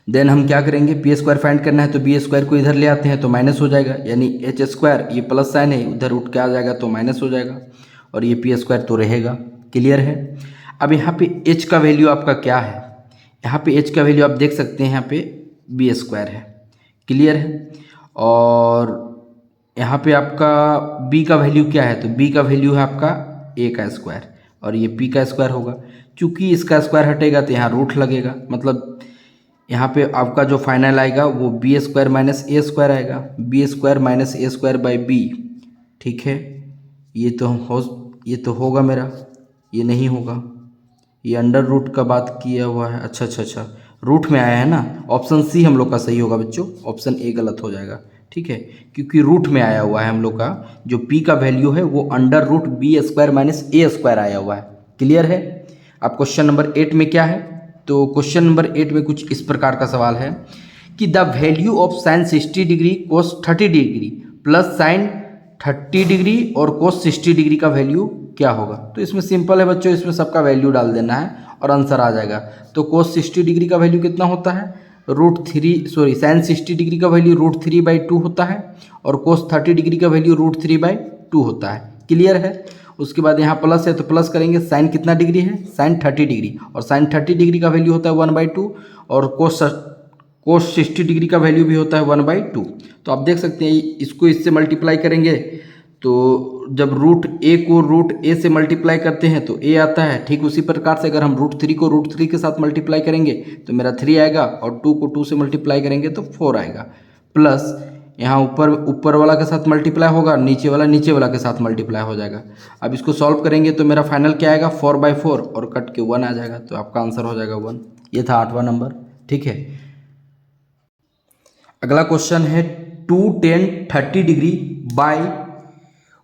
Then हम क्या करेंगे, p² फाइंड करना है तो b² को इधर ले आते हैं तो माइनस हो जाएगा, यानी h², ये प्लस साइन है, उधर उठ के आ जाएगा तो माइनस हो जाएगा और ये p² तो रहेगा। क्लियर है। अब यहाँ पे h का वैल्यू आपका क्या है, यहाँ पे h का वैल्यू आप देख सकते हैं यहाँ पे b² है। क्लियर है। और यहाँ पे आपका b का वैल्यू क्या है, तो b का वैल्यू है आपका a का स्क्वायर और ये p का स्क्वायर होगा। चूँकि इसका स्क्वायर हटेगा तो यहाँ रूट लगेगा, मतलब यहाँ पे आपका जो फाइनल आएगा वो b² - a² आएगा, b² - a²/b। ठीक है, ये तो होगा मेरा, ये नहीं होगा, ये अंडर रूट का बात किया हुआ है। अच्छा, रूट में आया है ना, ऑप्शन सी हम लोग का सही होगा बच्चों, ऑप्शन ए गलत हो जाएगा। ठीक है, क्योंकि रूट में आया हुआ है हम लोग का, जो p का वैल्यू है वो अंडर रूट b² - a² आया हुआ है। क्लियर है। अब क्वेश्चन नंबर 8 में क्या है, तो क्वेश्चन नंबर 8 में कुछ इस प्रकार का सवाल है कि the value of sine 60 degree cos 30 degree plus sign 30 degree और cos 60 डिग्री का वैल्यू क्या होगा। तो इसमें सिंपल है बच्चों, इसमें सबका वैल्यू डाल देना है और आंसर आ जाएगा। तो cos 60 डिग्री का वैल्यू कितना होता है, साइन 60 डिग्री का वैल्यू √3/2 होता है और कोस 30 डिग्री का वैल्यू √3/2 होता है। क्लियर है। उसके बाद यहाँ प्लस है तो प्लस करेंगे, साइन कितना डिग्री है, साइन 30 डिग्री, और साइन 30 डिग्री का वैल्यू होता है 1/2 और कोस 60 डिग्री का वैल्यू भी होता है 1/2। तो आप देख सकते हैं इसको इससे मल्टीप्लाई करेंगे तो जब √a को √a से मल्टीप्लाई करते हैं तो a आता है। ठीक उसी प्रकार से अगर हम √3 को √3 के साथ मल्टीप्लाई करेंगे तो मेरा 3 आएगा और 2 को 2 से मल्टीप्लाई करेंगे तो 4 आएगा। प्लस यहाँ ऊपर वाला के साथ मल्टीप्लाई होगा, नीचे वाला के साथ मल्टीप्लाई हो जाएगा। अब इसको सॉल्व करेंगे तो मेरा फाइनल क्या आएगा, 4/4 और कट के 1 आ जाएगा। तो आपका आंसर हो जाएगा 1। ये था 8वां नंबर। ठीक है। अगला क्वेश्चन है 2 tan 30 degree by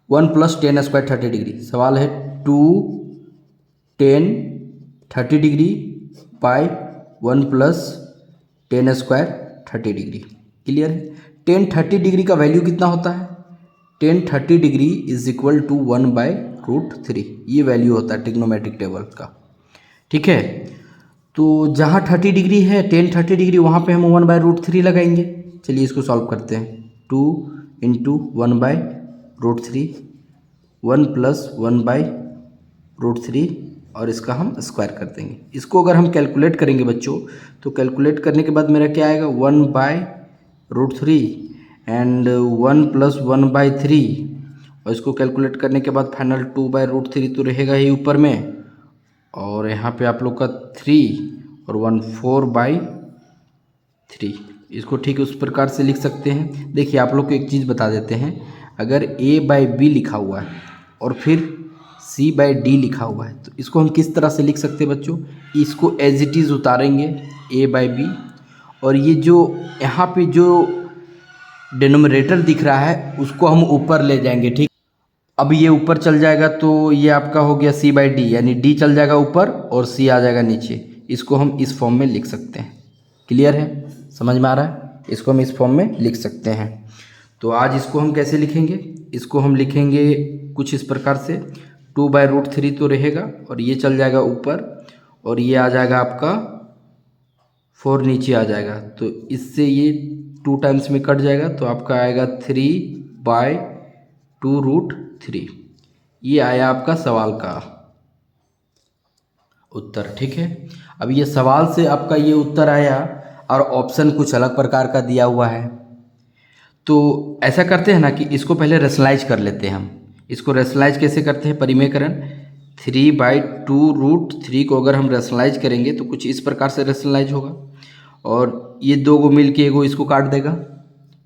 1 + tan² 30 degree. सवाल है 2 tan 30 degree by 1 + tan² 30 degree. Clear है। tan 30 डिग्री का वैल्यू कितना होता है, tan 30 डिग्री = 1/√3। ये वैल्यू होता है ट्रिग्नोमेट्रिक टेबल का। ठीक है। तो जहाँ 30 डिग्री है tan 30 डिग्री वहाँ पे हम 1/√3 लगाएंगे। चलिए इसको सॉल्व करते हैं। 2 × 1/√3, 1 + 1/√3 और इसका हम स्क्वायर कर देंगे। इसको अगर हम कैलकुलेट करेंगे बच्चों तो कैलकुलेट करने के बाद मेरा क्या आएगा, 1/√3 एंड 1 + 1/3 और इसको कैलकुलेट करने के बाद फाइनल 2/√3 तो रहेगा ही ऊपर में, और यहाँ पे आप लोग का 3 और 1 4/3। इसको ठीक उस प्रकार से लिख सकते हैं। देखिए आप लोग को एक चीज़ बता देते हैं, अगर a/b लिखा हुआ है और फिर c/d लिखा हुआ है तो इसको हम किस तरह से लिख सकते हैं बच्चों, इसको एज इट इज़ उतारेंगे a/b, और ये जो यहाँ पे जो डिनोमिनेटर दिख रहा है उसको हम ऊपर ले जाएंगे। ठीक, अब ये ऊपर चल जाएगा तो ये आपका हो गया c/d, यानी d चल जाएगा ऊपर और c आ जाएगा नीचे। इसको हम इस फॉर्म में लिख सकते हैं। क्लियर है, समझ में आ रहा है। इसको हम इस फॉर्म में लिख सकते हैं। तो आज इसको हम कैसे लिखेंगे, इसको हम लिखेंगे कुछ इस प्रकार से, 2/√3 तो रहेगा और ये चल जाएगा ऊपर और ये आ जाएगा आपका 4 नीचे आ जाएगा। तो इससे ये 2 टाइम्स में कट जाएगा तो आपका आएगा 3/2√3। ये आया आपका सवाल का उत्तर। ठीक है। अब ये सवाल से आपका ये उत्तर आया और ऑप्शन कुछ अलग प्रकार का दिया हुआ है। तो ऐसा करते हैं ना कि इसको पहले रेशनलाइज कर लेते हैं हम। इसको रेशनलाइज कैसे करते हैं, परिमेयकरण 3/2√3 को अगर हम रेशनलाइज करेंगे तो कुछ इस प्रकार से रेशनलाइज होगा, और ये 2 को मिल के एगो इसको काट देगा,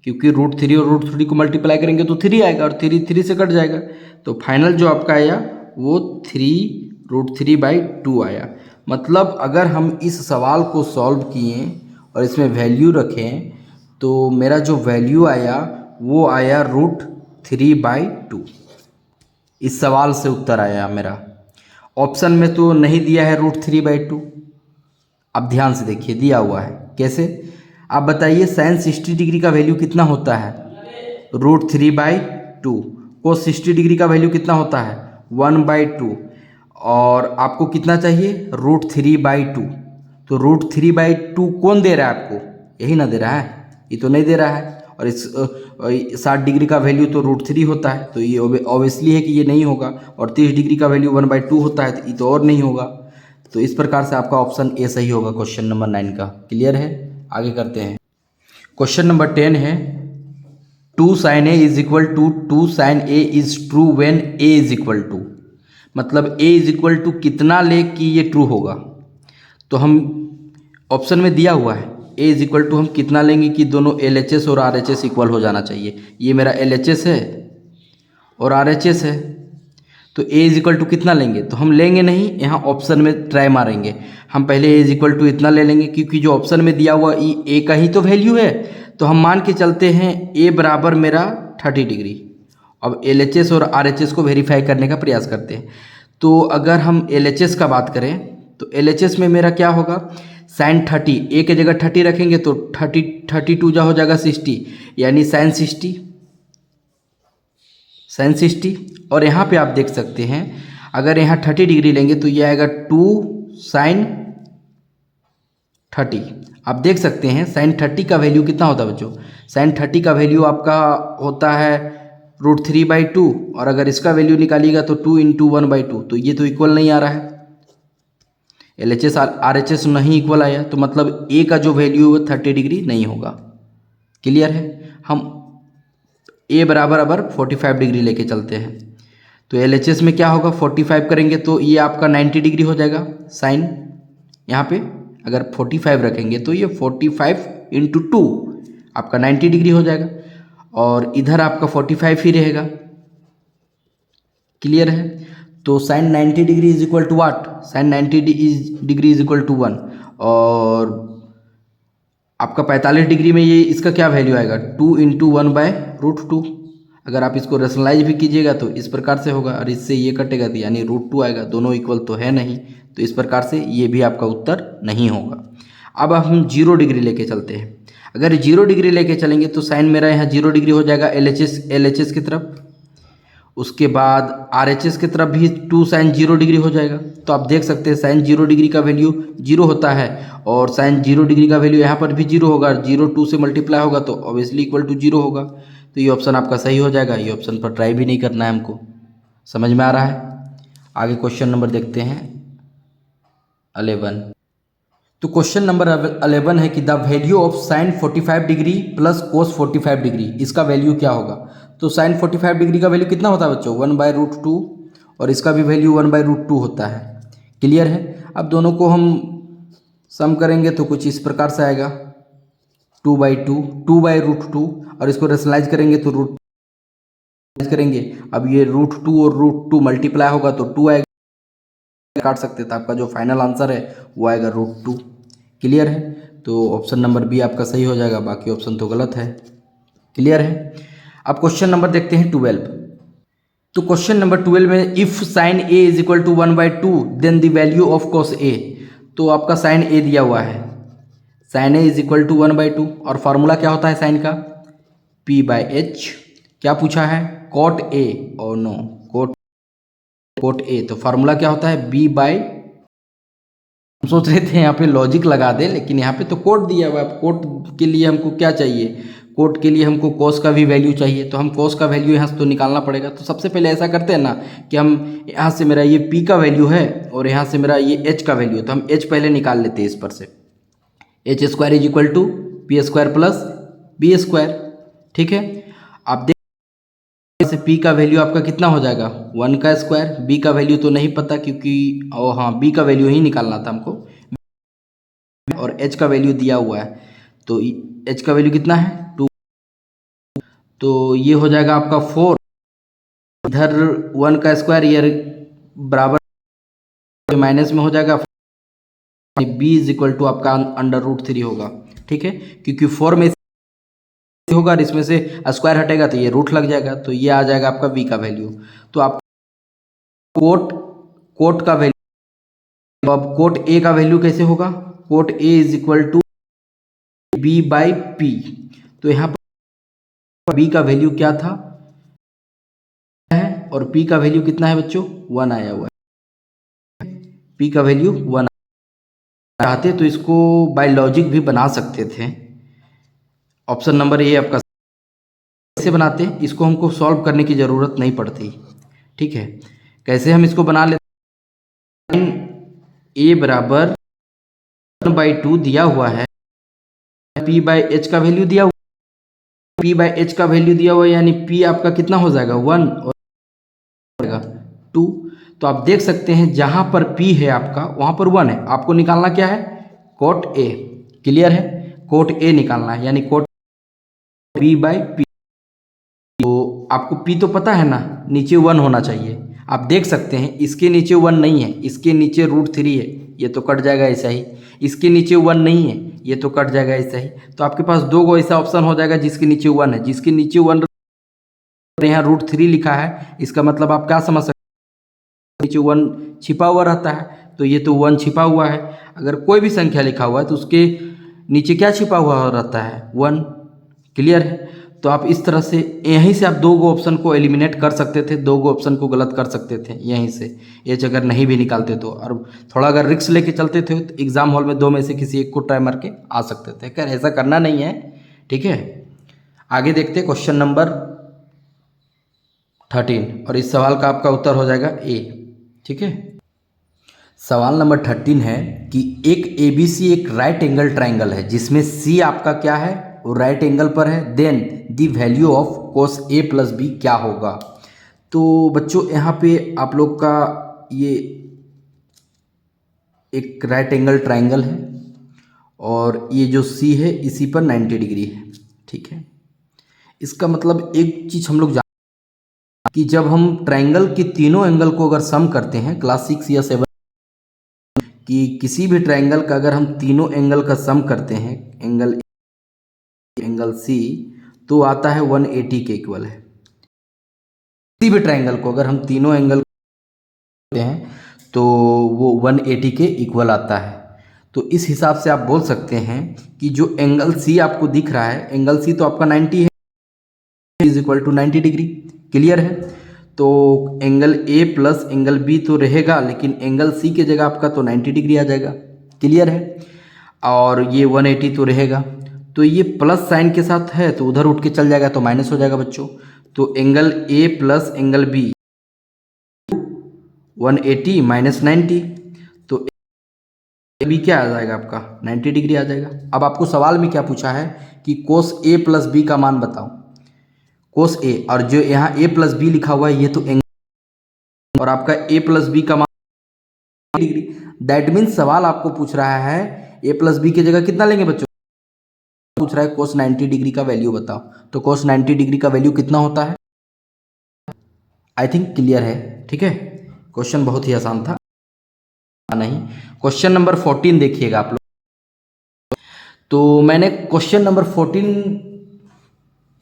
क्योंकि √3 और √3 को मल्टीप्लाई करेंगे तो 3 आएगा और 3 से कट जाएगा। तो फाइनल जो आपका आया वो 3√3/2 आया। मतलब अगर हम इस सवाल को सॉल्व किए और इसमें वैल्यू रखें तो मेरा जो वैल्यू आया वो आया √3/2। इस सवाल से उत्तर आया मेरा। ऑप्शन में तो नहीं दिया है √3/2। अब ध्यान से देखिए दिया हुआ है कैसे, आप बताइए साइन 60 डिग्री का वैल्यू कितना होता है, √3/2। कोस 60 डिग्री का वैल्यू कितना होता है, 1/2, और आपको कितना चाहिए, √3/2। तो √3/2 कौन दे रहा है आपको, यही ना दे रहा है, ये तो नहीं दे रहा है। और इस 60 डिग्री का वैल्यू तो √3 होता है, तो ये ऑब्वियसली है कि ये नहीं होगा। और 30 डिग्री का वैल्यू 1/2 होता है तो ये तो और नहीं होगा। तो इस प्रकार से आपका ऑप्शन ए सही होगा क्वेश्चन नंबर 9 का। क्लियर है, आगे करते हैं। क्वेश्चन नंबर 10 है 2 sin a = 2 sin a is true when a = मतलब a = कितना ले कि ये ट्रू होगा। तो हम ऑप्शन में दिया हुआ है a = हम कितना लेंगे कि दोनों LHS और RHS इक्वल हो जाना चाहिए। ये मेरा LHS है और RHS है, तो a = कितना लेंगे, तो हम लेंगे नहीं, यहाँ ऑप्शन में ट्राई मारेंगे। हम पहले a = इतना ले लेंगे क्योंकि जो ऑप्शन में दिया हुआ a का ही तो वैल्यू है। तो हम मान के चलते हैं a बराबर मेरा 30 डिग्री। अब LHS और RHS को वेरीफाई करने का प्रयास करते हैं। तो अगर हम LHS का बात करें तो LHS में मेरा क्या होगा, साइन 30, a के जगह 30 रखेंगे तो 32 जा हो जाएगा 60, यानी साइन 60। और यहाँ पे आप देख सकते हैं अगर यहाँ 30 डिग्री लेंगे तो ये आएगा 2 sin 30। आप देख सकते हैं साइन 30 का वैल्यू कितना होता है बच्चों, साइन 30 का वैल्यू आपका होता है √3/2, और अगर इसका वैल्यू निकालिएगा तो 2 × 1/2, तो ये तो इक्वल नहीं आ रहा है, LHS RHS नहीं इक्वल आया, तो मतलब ए का जो वैल्यू है 30 डिग्री नहीं होगा। क्लियर है। हम ए बराबर अबर 45 डिग्री लेके चलते हैं, तो LHS में क्या होगा, 45 करेंगे तो ये आपका 90 डिग्री हो जाएगा साइन। यहाँ पे अगर 45 रखेंगे तो ये 45 × 2 आपका 90 डिग्री हो जाएगा, और इधर आपका 45 ही रहेगा। क्लियर है। तो sine 90 degree is equal to what, sine 90 degree is equal to 1, और आपका 45 डिग्री में ये इसका क्या वैल्यू आएगा, 2 × 1/√2। अगर आप इसको रेशनलाइज भी कीजिएगा तो इस प्रकार से होगा, और इससे ये कटेगा तो यानी √2 आएगा, दोनों इक्वल तो है नहीं, तो इस प्रकार से ये भी आपका उत्तर नहीं होगा। अब हम 0 डिग्री लेके चलते हैं। अगर 0 डिग्री लेके चलेंगे तो साइन मेरा यहाँ 0 डिग्री हो जाएगा LHS की तरफ, उसके बाद RHS की तरफ भी 2 साइन 0 डिग्री हो जाएगा। तो आप देख सकते हैं साइन 0 डिग्री का वैल्यू 0 होता है, और साइन 0 डिग्री का वैल्यू यहाँ पर भी 0 होगा, 0 2 से मल्टीप्लाई होगा तो ऑब्वियसली इक्वल टू 0 होगा। तो ये ऑप्शन आपका सही हो जाएगा, ये ऑप्शन पर ट्राई भी नहीं करना है हमको। समझ में आ रहा है। आगे क्वेश्चन नंबर देखते हैं 11। तो क्वेश्चन नंबर 11 है कि the value of sine 45 degree plus cos 45 degree, इसका वैल्यू क्या होगा। तो साइन 45 डिग्री का वैल्यू कितना होता है बच्चों, 1/√2, और इसका भी वैल्यू 1/√2 होता है। क्लियर है। अब दोनों को हम सम करेंगे तो कुछ इस प्रकार से आएगा 2/2, और इसको रेशनलाइज करेंगे तो रूट करेंगे। अब ये √2 और √2 मल्टीप्लाई होगा तो 2 आएगा, काट सकते थे। आपका जो फाइनल आंसर है वो आएगा √2। क्लियर है। तो ऑप्शन नंबर बी आपका सही हो जाएगा, बाकी ऑप्शन तो गलत है। क्लियर है। अब क्वेश्चन नंबर देखते हैं 12। तो क्वेश्चन नंबर 12 में if sine A is equal to 1/2 then the value of cos A. तो आपका साइन ए दिया हुआ है, sine A is equal to 1/2, और फार्मूला क्या होता है साइन का, P/H। क्या पूछा है, कॉट ए, और नो कोट ए, तो फार्मूला क्या होता है B/, हम सोच रहे थे यहाँ पे लॉजिक लगा दे, लेकिन यहाँ पे तो कोट दिया हुआ है। कोट के लिए हमको क्या चाहिए, कोट के लिए हमको कोस का भी वैल्यू चाहिए, तो हम कोस का वैल्यू यहाँ से तो निकालना पड़ेगा। तो सबसे पहले ऐसा करते हैं ना कि हम यहाँ से मेरा ये P का वैल्यू है और यहाँ से मेरा ये H का वैल्यू है, तो हम H पहले निकाल लेते हैं इस पर से। H² is equal to P² plus B²। ठीक है। आप देख से P का वैल्यू आपका कितना हो जाएगा 1 का स्क्वायर, B का वैल्यू तो नहीं पता क्योंकि हाँ B का वैल्यू ही निकालना था हमको, और H का वैल्यू दिया हुआ है, तो H का वैल्यू कितना है 2, तो ये हो जाएगा आपका 4, इधर 1 का स्क्वायर ये बराबर माइनस में हो जाएगा, B इज इक्वल टू आपका √3 होगा। ठीक है, क्योंकि 4 में होगा और इसमें से स्क्वायर हटेगा तो ये रूट लग जाएगा, तो ये आ जाएगा आपका B का वैल्यू। तो आप कोट का वैल्यू, अब कोट A का वैल्यू कैसे होगा, cot A is equal to B/P। तो यहाँ पर B का वैल्यू क्या था है, और P का वैल्यू कितना है बच्चों 1 आया हुआ है, P का वैल्यू 1 चाहते तो इसको बाय लॉजिक भी बना सकते थे। ऑप्शन नंबर ए आपका कैसे बनाते हैं, इसको हमको सॉल्व करने की ज़रूरत नहीं पड़ती। ठीक है, कैसे हम इसको बना लेते हैं, ए बराबर 1/2 दिया हुआ है, P/H का वैल्यू दिया हुआ, P/H का वैल्यू दिया हुआ है, यानी P आपका कितना हो जाएगा 1 और 2। तो आप देख सकते हैं जहाँ पर P है आपका वहाँ पर 1 है, आपको निकालना क्या है कोट A। क्लियर है, कोट A निकालना है, यानी कोट B/P। तो आपको P तो पता है ना, नीचे 1 होना चाहिए। आप देख सकते हैं इसके नीचे 1 नहीं है, इसके नीचे √3 है, ये तो कट जाएगा ऐसा ही। इसके नीचे 1 नहीं है, ये तो कट जाएगा ऐसा ही। तो आपके पास 2 गो ऐसा ऑप्शन हो जाएगा जिसके नीचे 1 है, जिसके नीचे 1 यहाँ √3 लिखा है, इसका मतलब आप क्या समझ सकते हैं, नीचे 1 छिपा हुआ रहता है, तो ये तो 1 छिपा हुआ है। अगर कोई भी संख्या लिखा हुआ है तो उसके नीचे क्या छिपा हुआ रहता है 1। क्लियर है। तो आप इस तरह से यहीं से आप दो गो ऑप्शन को एलिमिनेट कर सकते थे, दो गो ऑप्शन को गलत कर सकते थे यहीं से, एच अगर नहीं भी निकालते तो। और थोड़ा अगर रिस्क लेके चलते थे तो एग्जाम हॉल में दो में से किसी एक को ट्राई मार के आ सकते थे। खैर ऐसा करना नहीं है, ठीक है। आगे देखते हैं क्वेश्चन नंबर 13, और इस सवाल का आपका उत्तर हो जाएगा ए, ठीक है। सवाल नंबर 13 है कि एक ABC एक राइट एंगल ट्राइंगल है जिसमें C आपका क्या है, वो राइट एंगल पर है, then the value of cos A plus B क्या होगा। तो बच्चों यहाँ पे आप लोग का ये एक राइट एंगल ट्राइंगल है और ये जो C है इसी पर 90 डिग्री है, ठीक है। इसका मतलब एक चीज़ हम लोग जान कि जब हम ट्राइंगल के तीनों एंगल को अगर सम करते हैं क्लास 6 या 7 कि किसी भी ट्राइंगल का अगर हम तीनों एंगल का सम करते हैं, एंगल C, तो आता है 180 के इक्वल है। किसी भी ट्राइंगल को अगर हम तीनों एंगल करते हैं तो वो 180 के इक्वल आता है। तो इस हिसाब से आप बोल सकते हैं कि जो एंगल C आपको दिख रहा है, एंगल C तो आपका 90 है, is equal to 90 degree, clear है। तो angle A plus angle B तो रहेगा, लेकिन एंगल C के जगह आपका तो 90 डिग्री आ जाएगा, क्लियर है। और ये 180 तो रहेगा, तो ये प्लस साइन के साथ है तो उधर उठ के चल जाएगा तो माइनस हो जाएगा बच्चों। तो angle A plus angle B 180 minus 90, तो B क्या आ जाएगा आपका 90 डिग्री आ जाएगा। अब आपको सवाल में क्या पूछा है कि cos A प्लस B का मान बताओ, cos A, और जो यहाँ A प्लस B लिखा हुआ है ये तो एंगल, और आपका A प्लस B का मान डिग्री। दैट मीन्स सवाल आपको पूछ रहा है A प्लस B की जगह कितना लेंगे बच्चों, पूछ रहा है cos 90 डिग्री का वैल्यू बताओ। तो cos 90 डिग्री का वैल्यू कितना होता है, आई थिंक क्लियर है, ठीक है। क्वेश्चन बहुत ही आसान था, नहीं। क्वेश्चन नंबर 14 देखिएगा आप लोग। तो मैंने क्वेश्चन नंबर 14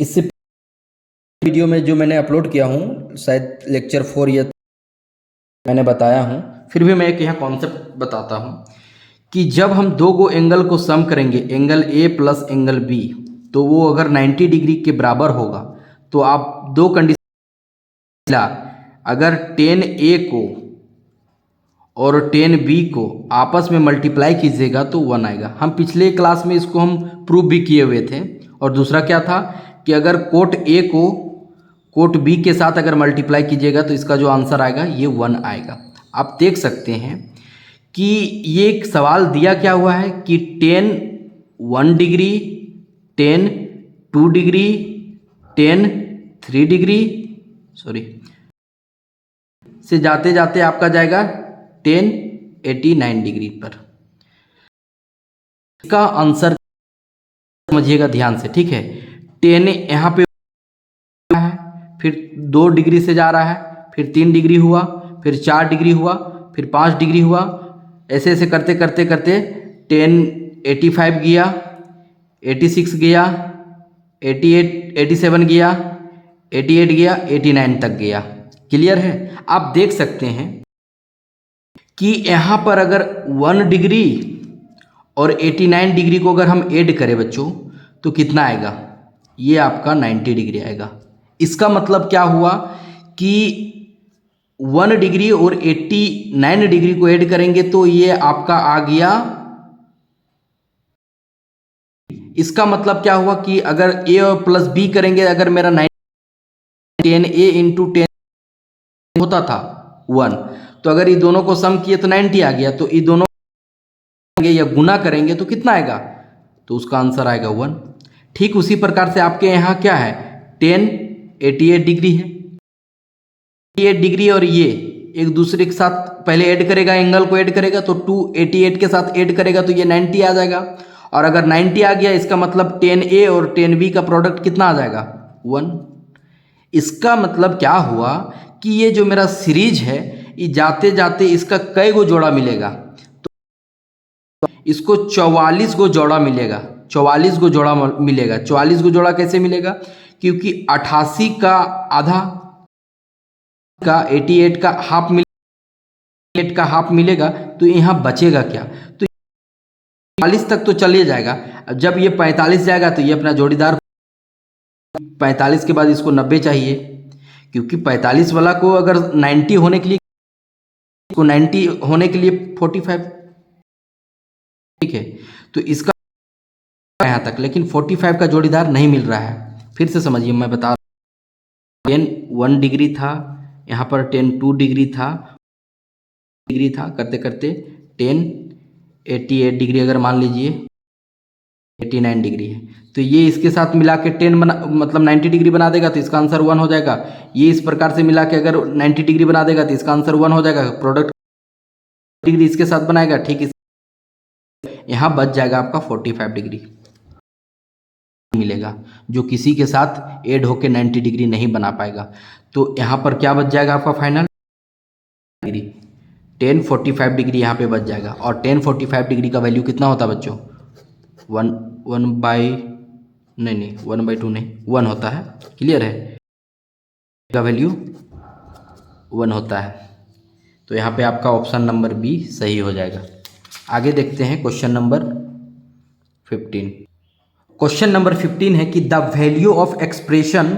इससे वीडियो में जो मैंने अपलोड किया हूँ, शायद लेक्चर 4 या मैंने बताया हूँ, फिर भी मैं एक यहाँ कॉन्सेप्ट बताता हूँ कि जब हम दो गो एंगल को सम करेंगे, angle A plus angle B, तो वो अगर 90 डिग्री के बराबर होगा तो आप दो कंडीशन, अगर tan A को और tan B को आपस में मल्टीप्लाई कीजिएगा तो 1 आएगा। हम पिछले क्लास में इसको हम प्रूव भी किए हुए थे। और दूसरा क्या था कि अगर कोट A को कोट B के साथ अगर मल्टीप्लाई कीजिएगा तो इसका जो आंसर आएगा ये 1 आएगा। आप देख सकते हैं कि ये एक सवाल दिया क्या हुआ है कि tan 1 degree, tan 2 degree, tan 3 degree, sorry, से जाते जाते आपका जाएगा tan 89 डिग्री पर। इसका आंसर समझिएगा ध्यान से, ठीक है। tan यहाँ पे है, फिर 2 डिग्री से जा रहा है, फिर 3 डिग्री हुआ, फिर 4 डिग्री हुआ, फिर 5 डिग्री हुआ, ऐसे ऐसे करते करते करते tan 85 गया, 86 गया, 88, 87 गया, 88 गया, 89 तक गया, क्लियर है। आप देख सकते हैं कि यहाँ पर अगर 1 डिग्री और 89 डिग्री को अगर हम ऐड करें बच्चों तो कितना आएगा, ये आपका 90 डिग्री आएगा। इसका मतलब क्या हुआ कि 1 डिग्री और 89 डिग्री को ऐड करेंगे तो ये आपका आ गया, इसका मतलब क्या हुआ कि अगर A और प्लस B करेंगे, अगर मेरा 10 A इंटू 10 होता था 1, तो अगर ये दोनों को सम किए तो 90 आ गया, तो ये दोनों या गुना करेंगे तो कितना आएगा, तो उसका आंसर आएगा 1। ठीक उसी प्रकार से आपके यहाँ क्या है, 10 88 डिग्री है, 88 डिग्री और ये एक दूसरे के साथ पहले ऐड करेगा, एंगल को ऐड करेगा तो 288 के साथ ऐड करेगा तो ये 90 आ जाएगा। और अगर 90 आ गया इसका मतलब 10A और 10B का प्रोडक्ट कितना आ जाएगा, 1। इसका मतलब क्या हुआ कि ये जो मेरा सीरीज है ये जाते जाते इसका कई गो जोड़ा मिलेगा, तो इसको 44 गो जोड़ा मिलेगा, 44 गो जोड़ा मिलेगा। 44 गो जोड़ा कैसे मिलेगा, क्योंकि 88 का आधा का 88 का हाफ मिलेगा, 88 का हाफ मिलेगा, तो यहाँ बचेगा क्या, तो 45 तक तो चले जाएगा। अब जब ये 45 जाएगा तो ये अपना जोड़ीदार 45 के बाद इसको 90 चाहिए, क्योंकि 45 वाला को अगर 90 होने के लिए 45, ठीक है। तो इसका यहाँ तक, लेकिन 45 का जोड़ीदार नहीं मिल रहा है। फिर से समझिए, मैं बता, 10 1 डिग्री था, यहाँ पर 10 2 डिग्री था, करते करते 10 88 डिग्री, अगर मान लीजिए 89 डिग्री है, तो ये इसके साथ मिला के 10 बना, मतलब 90 डिग्री बना देगा, तो इसका आंसर 1 हो जाएगा। ये इस प्रकार से मिला के अगर 90 डिग्री बना देगा तो इसका आंसर 1 हो जाएगा। प्रोडक्ट डिग्री इसके साथ बनाएगा, ठीक, यहाँ बच जाएगा आपका 45 डिग्री मिलेगा, जो किसी के साथ ऐड होके 90 डिग्री नहीं बना पाएगा। तो यहाँ पर क्या बच जाएगा आपका फाइनल डिग्री, 10 45 डिग्री यहाँ पे बच जाएगा। और 10 45 डिग्री का वैल्यू कितना होता है बच्चों? 1/2 नहीं, 1 होता है। क्लियर है? का वैल्यू 1 होता है। तो यहाँ पे आपका ऑप्शन नंबर बी सही हो जाएगा। आगे देखते हैं क्वेश्चन नंबर 15। क्वेश्चन नंबर 15 है कि the value of expression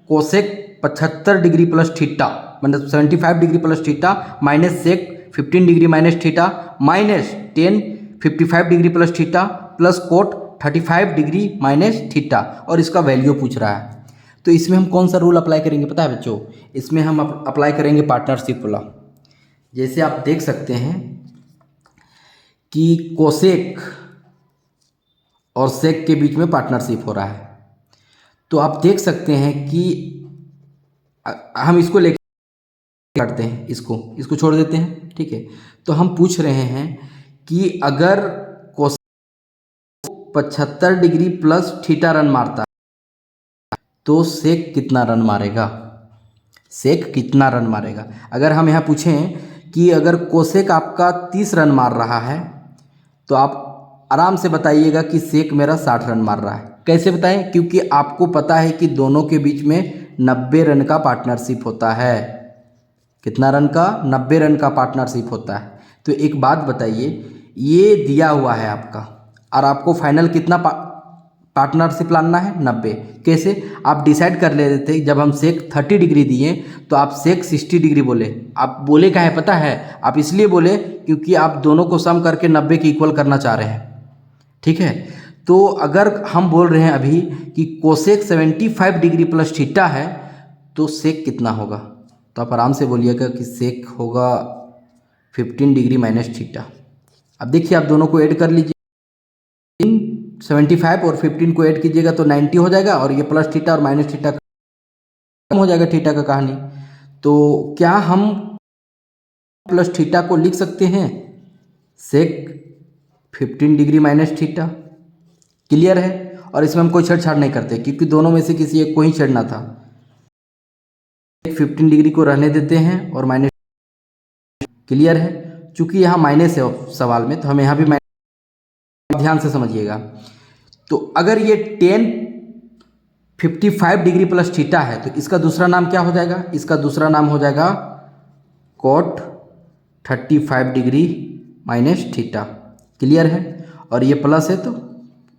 cosec 75 degree plus theta, मतलब 75 degree plus theta minus sec 15 degree minus theta minus 10 55 degree plus theta plus cot 35 degree minus theta, और इसका वैल्यू पूछ रहा है। तो इसमें हम कौन सा रूल अप्लाई करेंगे पता है बच्चों? इसमें हम अप्लाई करेंगे पार्टनरशिप वाला। जैसे आप देख सकते हैं कि कोसेक और सेक के बीच में पार्टनरशिप हो रहा है, तो आप देख सकते हैं कि हम इसको लेकर करते हैं, इसको छोड़ देते हैं, ठीक है। तो हम पूछ रहे हैं कि अगर cosec 75 degree plus theta run मारता है तो सेक कितना रन मारेगा? सेक कितना रन मारेगा? अगर हम यहाँ पूछें कि अगर कोसेक आपका 30 रन मार रहा है तो आप आराम से बताइएगा कि सेक मेरा 60 रन मार रहा है। कैसे बताएं? क्योंकि आपको पता है कि दोनों के बीच में 90 रन का पार्टनरशिप होता है। कितना रन का? 90 रन का पार्टनरशिप होता है। तो एक बात बताइए, ये दिया हुआ है आपका, और आपको फाइनल कितना पार्टनरशिप लाना है? 90। कैसे? आप डिसाइड कर ले रहे थे, जब हम सेक 30 डिग्री दिए तो आप सेक 60 डिग्री बोले। आप बोले क्या है पता है? आप इसलिए बोले क्योंकि आप दोनों को सम करके 90 के इक्वल करना चाह रहे हैं, ठीक है। तो अगर हम बोल रहे हैं अभी कि कोसेक 75 डिग्री प्लस थीटा है तो सेक कितना होगा? तो आप आराम से बोलिएगा कि सेक होगा 15 डिग्री माइनस थीटा। अब देखिए, आप दोनों को ऐड कर लीजिए, 75 और 15 को ऐड कीजिएगा तो 90 हो जाएगा, और ये प्लस थीटा और माइनस थीटा कम हो जाएगा थीटा का कहानी। तो क्या हम प्लस थीटा को लिख सकते हैं सेक 15 डिग्री माइनस थीटा? क्लियर है? और इसमें हम कोई छेड़छाड़ नहीं करते, क्योंकि दोनों में से किसी एक को ही छेड़ना था। 15 डिग्री को रहने देते हैं और माइनस। क्लियर है? चूंकि यहाँ माइनस है सवाल में, तो हम यहाँ भी माइनस, ध्यान से समझिएगा। तो अगर ये 10 55 डिग्री प्लस थीटा है तो इसका दूसरा नाम क्या हो जाएगा? इसका दूसरा नाम हो जाएगा cot 35 degree minus theta. Clear है? और ये प्लस है तो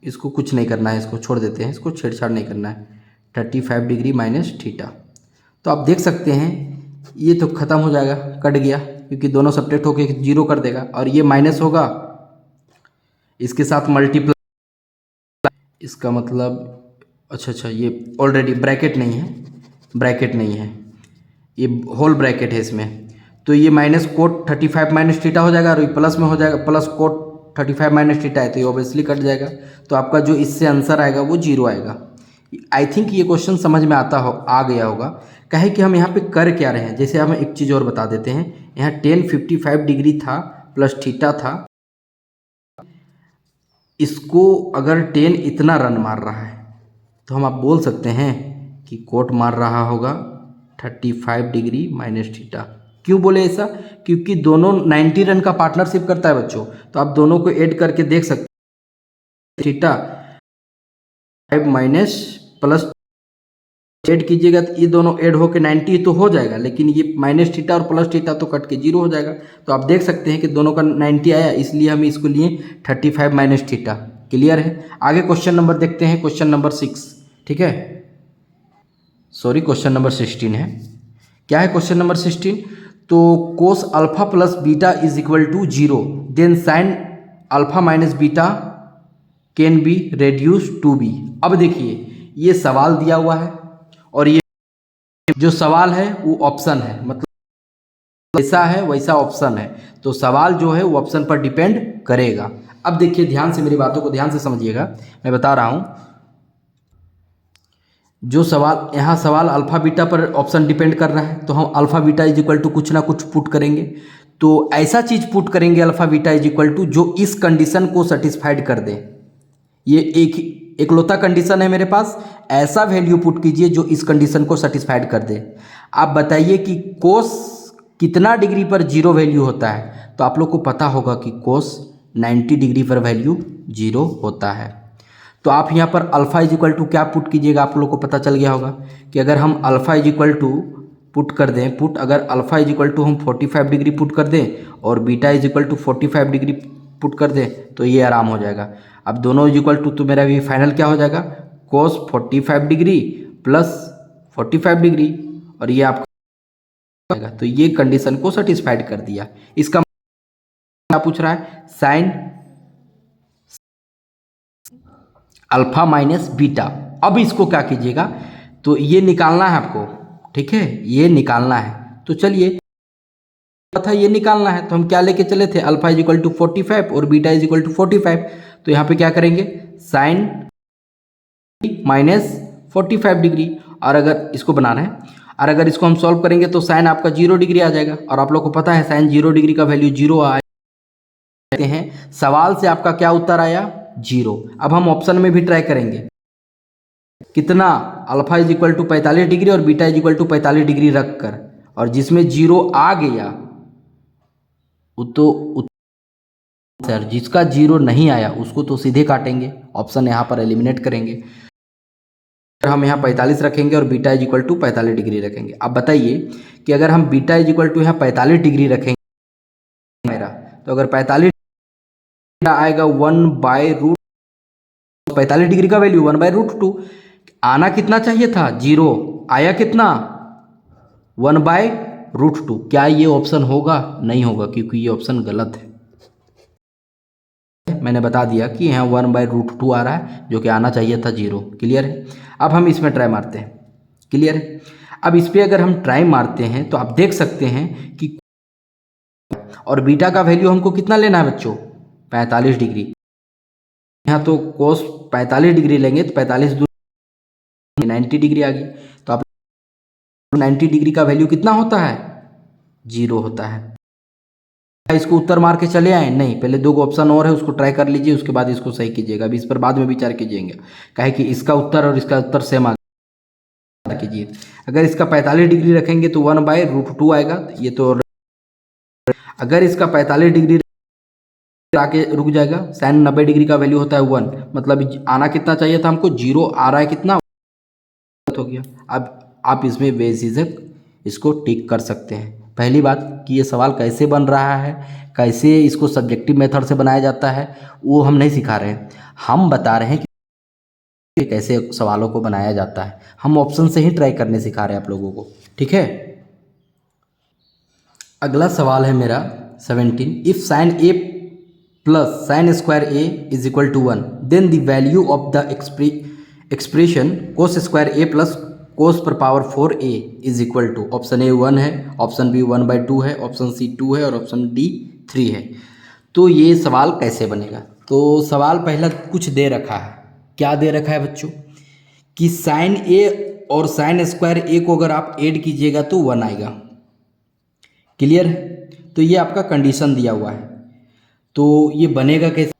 इसको कुछ नहीं करना है, इसको छोड़ देते हैं, इसको छेड़छाड़ नहीं करना है। 35 डिग्री माइनस थीटा, तो आप देख सकते हैं ये तो ख़त्म हो जाएगा, कट गया, क्योंकि दोनों सब्ट्रैक्ट होके 0 कर देगा, और ये माइनस होगा इसके साथ मल्टीप्लाई, इसका मतलब अच्छा ये ऑलरेडी ब्रैकेट नहीं है, ये होल ब्रैकेट है इसमें। तो ये माइनस कोट 35 माइनस थीटा हो जाएगा, और ये प्लस में हो जाएगा, प्लस कोट 35 माइनस थीटा है, तो ये ऑब्वियसली कट जाएगा। तो आपका जो इससे आंसर आएगा वो 0 आएगा। आई थिंक ये क्वेश्चन समझ में आ गया होगा। कहे कि हम यहाँ पे कर क्या रहे हैं। जैसे हम एक चीज़ और बता देते हैं, यहाँ 10 55 डिग्री था प्लस थीटा था, इसको अगर 10 इतना रन मार रहा है तो हम आप बोल सकते हैं कि कोट मार रहा होगा 35 डिग्री माइनस थीटा। क्यों बोले ऐसा? क्योंकि दोनों 90 रन का पार्टनरशिप करता है बच्चों, तो आप दोनों को ऐड करके देख सकते हैं। थीटा 5 माइनस प्लस ऐड कीजिएगा तो ये दोनों ऐड होके 90 तो हो जाएगा, लेकिन ये माइनस थीटा और प्लस थीटा तो कट के 0 हो जाएगा। तो आप देख सकते हैं कि दोनों का 90 आया, इसलिए हम इसको लिए 35 माइनस थीटा। क्लियर है? आगे क्वेश्चन नंबर देखते हैं, क्वेश्चन नंबर 6, ठीक है। सॉरी क्वेश्चन नंबर 16 है। क्या है क्वेश्चन नंबर 16? तो cos alpha plus beta is equal to 0, then sine alpha minus beta can be reduce to B. अब देखिए ये सवाल दिया हुआ है और ये जो सवाल है वो ऑप्शन है, मतलब जैसा है वैसा ऑप्शन है, तो सवाल जो है वो ऑप्शन पर डिपेंड करेगा। अब देखिए ध्यान से मेरी बातों को ध्यान से समझिएगा, मैं बता रहा हूँ। जो सवाल यहाँ सवाल अल्फ़ा बीटा पर ऑप्शन डिपेंड कर रहा है, तो हम alpha beta is equal to कुछ ना कुछ पुट करेंगे। तो ऐसा चीज़ पुट करेंगे alpha beta is equal to जो इस कंडीशन को सेटिस्फाइड कर दे। ये एकलौता कंडीशन है मेरे पास, ऐसा वैल्यू पुट कीजिए जो इस कंडीशन को सेटिस्फाइड कर दे। आप बताइए कि कोस कितना डिग्री पर जीरो वैल्यू होता है? तो आप लोग को पता होगा कि कोस 90 डिग्री पर वैल्यू जीरो होता है। तो आप यहाँ पर अल्फ़ा इज इक्वल टू क्या पुट कीजिएगा? आप लोग को पता चल गया होगा कि अगर हम alpha is equal to put कर दें, अगर अल्फ़ा इज इक्वल टू हम 45 डिग्री पुट कर दें और beta is equal to 45 degree put कर दें तो ये आराम हो जाएगा। अब दोनों इज इक्वल टू, तो मेरा भी फाइनल क्या हो जाएगा? कोस 45 डिग्री प्लस 45 डिग्री, और ये आपका, तो ये कंडीशन को सेटिस्फाइड कर दिया। इसका क्या पूछ रहा है? Sine alpha minus beta. अब इसको क्या कीजिएगा, तो ये निकालना है आपको, ठीक है, ये निकालना है। तो चलिए था ये निकालना है, तो हम क्या लेके चले थे? अल्फा इज इक्वल टू 45 और बीटा इज इक्वल टू 45। तो यहाँ पे क्या करेंगे? साइन माइनस 45 डिग्री, और अगर इसको बनाना है, और अगर इसको हम सॉल्व करेंगे तो साइन आपका 0 डिग्री आ जाएगा। और आप लोग को पता है साइन 0 डिग्री का वैल्यू 0 आते हैं। सवाल से आपका क्या उत्तर आया? 0। अब हम ऑप्शन में भी ट्राई करेंगे, कितना? Alpha is equal to 45 degree और beta is equal to 45 degree रख कर, और जिसमें 0 आ गया तो सर जिसका 0 नहीं आया उसको तो सीधे काटेंगे, ऑप्शन यहाँ पर एलिमिनेट करेंगे। हम यहाँ 45 रखेंगे और beta is equal to 45 degree रखेंगे। अब बताइए कि अगर हम बीटा इज इक्वल टू यहाँ 45 डिग्री रखेंगे मेरा, तो अगर 45 आएगा 1/रूट, 45 डिग्री का वैल्यू 1/√2। आना कितना चाहिए था? 0। आया कितना? 1/√2। क्या ये ऑप्शन होगा? नहीं होगा, क्योंकि ये ऑप्शन गलत है। मैंने बता दिया कि यहाँ 1/√2 आ रहा है, जो कि आना चाहिए था 0। क्लियर है? अब हम इसमें ट्राई मारते हैं। क्लियर है? अब इस पर अगर हम ट्राई मारते हैं तो आप देख सकते हैं कि, और बीटा का वैल्यू हमको कितना लेना है बच्चों? 45 डिग्री। यहाँ तो कोस 45 डिग्री लेंगे तो 45 90 डिग्री आ गई। तो आप 90 डिग्री का वैल्यू कितना होता है? 0 होता है। इसको उत्तर मार के चले आए? नहीं, पहले 2 ऑप्शन और है, उसको ट्राई कर लीजिए, उसके बाद इसको सही कीजिएगा। अभी इस पर बाद में विचार कीजिएगा, काहे कि इसका उत्तर और इसका उत्तर सेम आ कीजिए। अगर इसका 45 डिग्री रखेंगे तो 1/√2 आएगा, ये तो। अगर इसका 45 डिग्री आके रुक जाएगा, साइन 90 डिग्री का वैल्यू होता है 1, मतलब आना कितना चाहिए था हमको? 0 आ रहा है, कितना हो गया। अब आप इसमें बेझिझक इसको टिक कर सकते हैं। पहली बात कि ये सवाल कैसे बन रहा है, कैसे इसको सब्जेक्टिव मेथड से बनाया जाता है, वो हम नहीं सिखा रहे हैं। हम बता रहे हैं कि कैसे सवालों को बनाया जाता है। हम ऑप्शन से ही ट्राई करने सिखा रहे हैं आप लोगों को, ठीक है। अगला सवाल है मेरा 17। If sine A plus sine square A is equal to 1, then the value of the expression cos square A plus cos पर power 4a is equal to, option A 1 है, ऑप्शन बी 1/2 है, ऑप्शन सी 2 है और ऑप्शन डी 3 है। तो ये सवाल कैसे बनेगा? तो सवाल पहला कुछ दे रखा है। क्या दे रखा है बच्चों? कि साइन ए और साइन स्क्वायर ए को अगर आप ऐड कीजिएगा तो 1 आएगा। क्लियर है? तो ये आपका कंडीशन दिया हुआ है, तो ये बनेगा कैसे?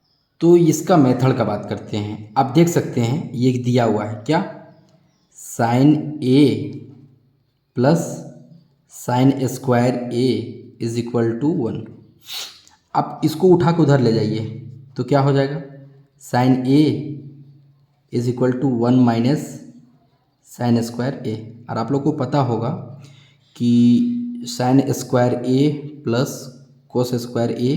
तो इसका मेथड का बात करते हैं। आप देख सकते हैं ये दिया हुआ है, क्या? Sine A plus sine square A is equal to 1। आप इसको उठा के उधर ले जाइए तो क्या हो जाएगा? Sine A is equal to 1 minus sine square A. और आप लोग को पता होगा कि sine square A plus cos square A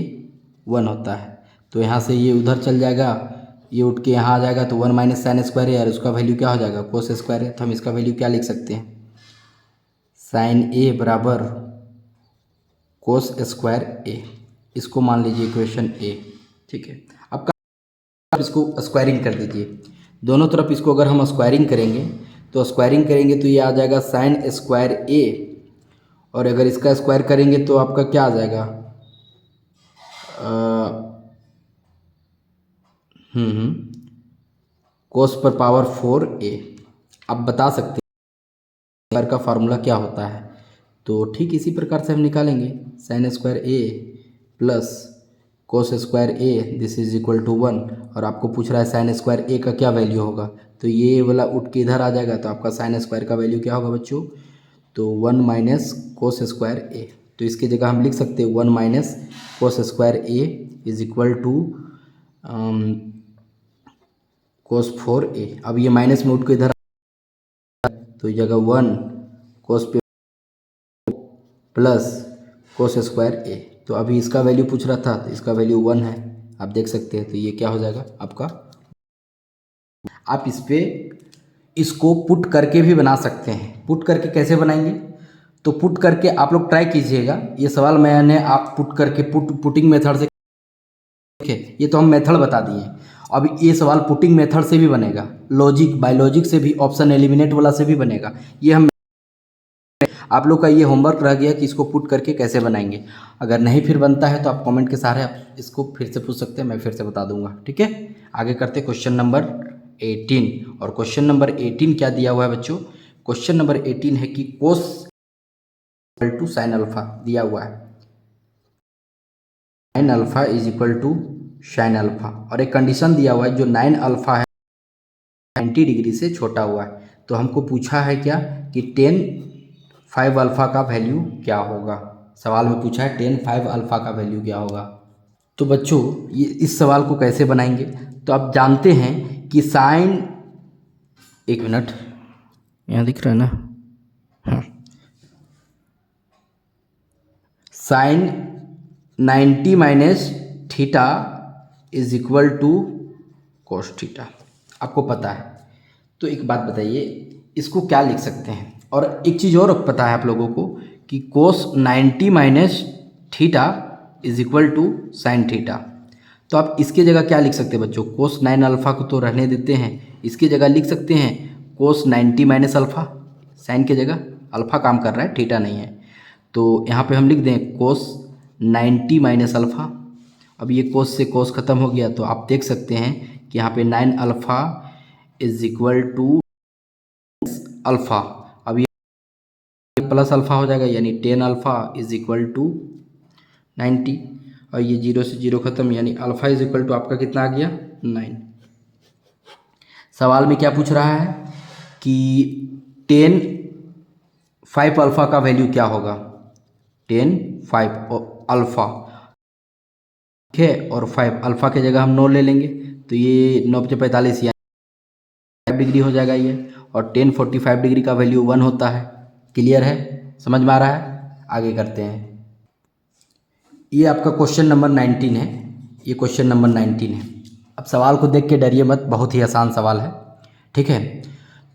1 होता है। तो यहाँ से ये उधर चल जाएगा, ये उठ के यहाँ आ जाएगा, तो 1 माइनस साइन स्क्वायर है, और उसका वैल्यू क्या हो जाएगा? कोस स्क्वायर है। तो हम इसका वैल्यू क्या लिख सकते हैं? साइन ए बराबर कोस स्क्वायर ए, इसको मान लीजिए इक्वेशन ए। ठीक है, अब इसको स्क्वायरिंग कर दीजिए दोनों तरफ। इसको अगर हम स्क्वायरिंग करेंगे तो ये आ जाएगा साइन स्क्वायर ए, और अगर इसका स्क्वायर करेंगे तो आपका क्या आ जाएगा, कोस पर पावर 4a। आप बता सकते हैं स्क्वायर का फार्मूला क्या होता है, तो ठीक इसी प्रकार से हम निकालेंगे। Sine square A plus cos square A this is equal to 1, और आपको पूछ रहा है साइन स्क्वायर ए का क्या वैल्यू होगा, तो ये वाला उठ के इधर आ जाएगा, तो आपका साइन स्क्वायर का वैल्यू क्या होगा बच्चों, तो 1 माइनस कोस स्क्वायर ए। तो इसकी जगह हम लिख सकते हैं 1 minus cos square A is equal to cos 4a। अब ये माइनस में उठ के इधर, तो इस जगह 1 कोस पे प्लस कोस स्क्वायर ए। तो अभी इसका वैल्यू पूछ रहा था, तो इसका वैल्यू 1 है, आप देख सकते हैं। तो ये क्या हो जाएगा आपका, आप इस पे इसको पुट करके भी बना सकते हैं। पुट करके कैसे बनाएंगे, तो पुट करके आप लोग ट्राई कीजिएगा। ये सवाल मैंने आप पुट करके पुटिंग मेथड से, ये तो हम मेथड बता दिए। अब ये सवाल पुटिंग मेथड से भी बनेगा, लॉजिक बाय लॉजिक से भी, ऑप्शन एलिमिनेट वाला से भी बनेगा। ये हम आप लोग का ये होमवर्क रह गया कि इसको पुट करके कैसे बनाएंगे। अगर नहीं फिर बनता है तो आप कमेंट के सहारे आप इसको फिर से पूछ सकते हैं, मैं फिर से बता दूंगा। ठीक है, आगे करते क्वेश्चन नंबर 18। और क्वेश्चन नंबर 18 क्या दिया हुआ है बच्चों, क्वेश्चन नंबर 18 है कि cos equal to sine alpha दिया हुआ है, sine alpha is equal to sine alpha, और एक कंडीशन दिया हुआ है जो 9 अल्फा है 90 डिग्री से छोटा हुआ है। तो हमको पूछा है क्या कि 10 5 अल्फ़ा का वैल्यू क्या होगा। सवाल में पूछा है 10 5 अल्फ़ा का वैल्यू क्या होगा। तो बच्चों ये इस सवाल को कैसे बनाएंगे, तो आप जानते हैं कि साइन, एक मिनट यहाँ दिख रहा है ना, हाँ, sine 90 minus theta is equal to cos theta, आपको पता है। तो एक बात बताइए, इसको क्या लिख सकते हैं। और एक चीज़ और पता है आप लोगों को कि cos 90 minus theta is equal to sine theta. तो आप इसके जगह क्या लिख सकते हैं बच्चों, कोस 9 अल्फ़ा को तो रहने देते हैं, इसकी जगह लिख सकते हैं कोस 90 माइनस अल्फ़ा। साइन की जगह अल्फ़ा काम कर रहा है, थीटा नहीं है। तो यहाँ पे हम लिख दें कोस 90 माइनस अल्फ़ा। अब ये कोस से कोस ख़त्म हो गया, तो आप देख सकते हैं कि यहाँ पे 9 alpha is equal to alpha. अब ये प्लस अल्फ़ा हो जाएगा, यानी 10 अल्फ़ा इज इक्वल टू 90, और ये 0 से 0 ख़त्म, यानी अल्फ़ा इज इक्वल टू आपका कितना आ गया 9। सवाल में क्या पूछ रहा है कि 10 5 अल्फ़ा का वैल्यू क्या होगा, 10 5 अल्फ़ा, ठीक है, और 5 अल्फ़ा के जगह हम 9 ले लेंगे, तो ये 9 × 45 यानी 5 डिग्री हो जाएगा ये, और 10 45 डिग्री का वैल्यू 1 होता है। क्लियर है, समझ में आ रहा है। आगे करते हैं, ये आपका क्वेश्चन नंबर 19 है, ये क्वेश्चन नंबर 19 है। अब सवाल को देख के डरिए मत, बहुत ही आसान सवाल है। ठीक है,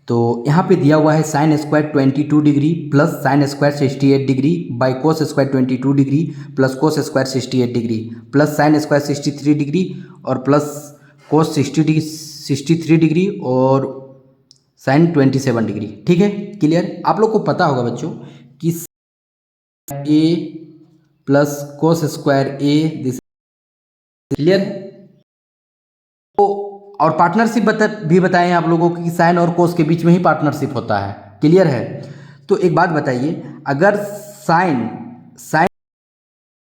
तो यहाँ पे दिया हुआ है sine square 22 degree plus sine square 68 degree by cos square 22 degree plus cos square 68 degree plus sine square 63 degree और प्लस कोस 63 डिग्री और साइन 27 डिग्री। ठीक है, क्लियर। आप लोग को पता होगा बच्चों कि A plus cos square A this, clear. तो और पार्टनरशिप भी बताएं आप लोगों को कि साइन और कोस के बीच में ही पार्टनरशिप होता है। क्लियर है। तो एक बात बताइए, अगर साइन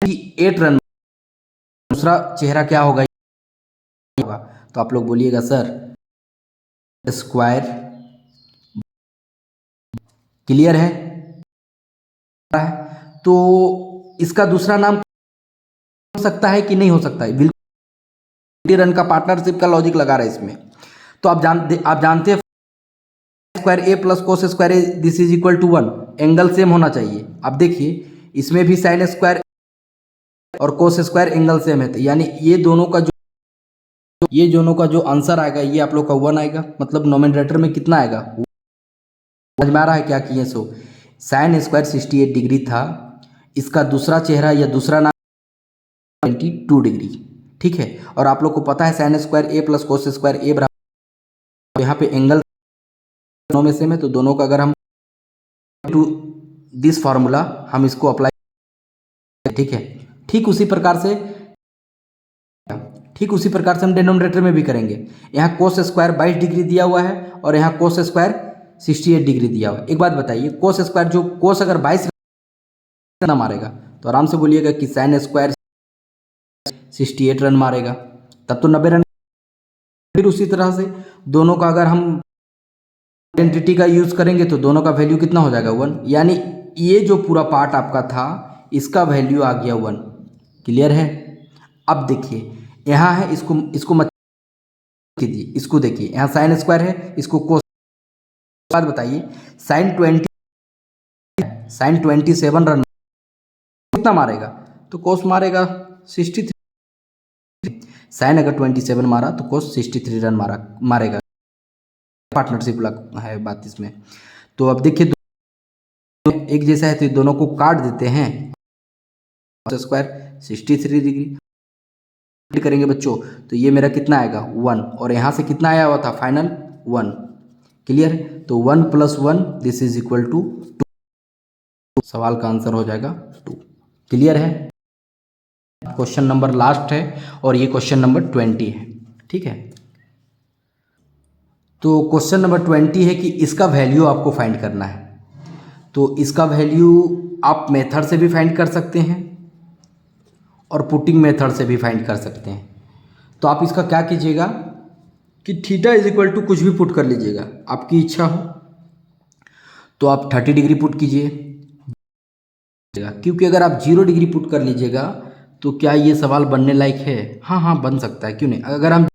की 8 रन, दूसरा चेहरा क्या होगा, तो आप लोग बोलिएगा सर स्क्वायर। क्लियर है। तो इसका दूसरा नाम हो सकता है कि नहीं हो सकता है, बिल्कुल रन का पार्टनरशिप का लॉजिक लगा रहा है इसमें। तो आप जानते हैं square A plus cos square A this is equal to 1, angle same होना चाहिए। अब देखिए इसमें भी साइन स्क्वायर और कोस स्क्वायर एंगल सेम है, तो यानी ये दोनों का जो आंसर आएगा ये आप लोग का 1 आएगा, मतलब नोमेनरेटर में कितना आएगा। समझ में आ रहा है क्या किए। सो साइन स्क्वायर 68 डिग्री था, इसका दूसरा चेहरा या दूसरा नाम 22 डिग्री, ठीक है। और आप लोग को पता है sign square A plus cos square ए बराबर, यहाँ पे एंगल दोनों में सेम है, तो दोनों का अगर हम टू दिस फार्मूला हम इसको अप्लाई, ठीक है। ठीक उसी प्रकार से हम डिनोमिनेटर में भी करेंगे। यहाँ कोस स्क्वायर 22 डिग्री दिया हुआ है और यहाँ कोस स्क्वायर 68 डिग्री दिया हुआ है। एक बात बताइए, कोस स्क्वायर जो कोस अगर 22 रन मारेगा तो आराम से बोलिएगा कि साइन स्क्वायर 68 रन मारेगा, तब तो 90 रन। फिर उसी तरह से दोनों का अगर हम आइडेंटिटी का यूज करेंगे तो दोनों का वैल्यू कितना हो जाएगा 1, यानी ये जो पूरा पार्ट आपका था इसका वैल्यू आ गया 1। क्लियर है। अब देखिए यहाँ है, इसको मत कीजिए, इसको देखिए, यहाँ साइन स्क्वायर है, इसको कोस। बात बताइए, साइन 27 रन कितना मारेगा, तो कोस मारेगा 63। साइन अगर 27 मारा तो कोस 63 रन मारेगा। पार्टनरशिप है बात इसमें। तो अब देखिए एक जैसा है तो दोनों को काट देते हैं, स्क्वायर 63 डिग्री करेंगे बच्चों, तो ये मेरा कितना आएगा 1, और यहाँ से कितना आया हुआ था फाइनल 1। क्लियर है। तो 1 + 1 दिस इज इक्वल टू 2। सवाल का आंसर हो जाएगा 2। क्लियर है। क्वेश्चन नंबर लास्ट है और ये क्वेश्चन नंबर 20 है, ठीक है। तो क्वेश्चन नंबर 20 है कि इसका वैल्यू आपको फाइंड करना है। तो इसका वैल्यू आप मेथड से भी फाइंड कर सकते हैं और पुटिंग मेथड से भी फाइंड कर सकते हैं। तो आप इसका क्या कीजिएगा कि थीटा इज इक्वल टू कुछ भी पुट कर लीजिएगा, आपकी इच्छा हो तो आप 30 डिग्री पुट कीजिए, क्योंकि अगर आप 0 डिग्री पुट कर लीजिएगा तो क्या ये सवाल बनने लायक है? हाँ बन सकता है, क्यों नहीं। अगर हम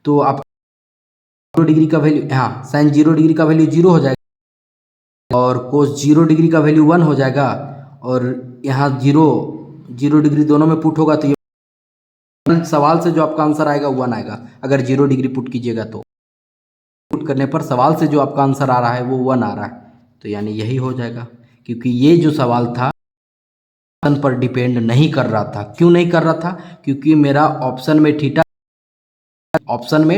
तो आप 0 डिग्री का वैल्यू, हाँ साइन 0 डिग्री का वैल्यू 0 हो जाएगा और कोस 0 डिग्री का वैल्यू 1 हो जाएगा, और यहाँ 0 डिग्री दोनों में पुट होगा तो ये सवाल से जो आपका आंसर आएगा 1 आएगा। अगर 0 डिग्री पुट कीजिएगा तो पुट करने पर सवाल से जो आपका आंसर आ रहा है वो 1 आ रहा है, तो यानी यही हो जाएगा। क्योंकि ये जो सवाल था ऑप्शन पर डिपेंड नहीं कर रहा था। क्यों नहीं कर रहा था? क्योंकि मेरा ऑप्शन में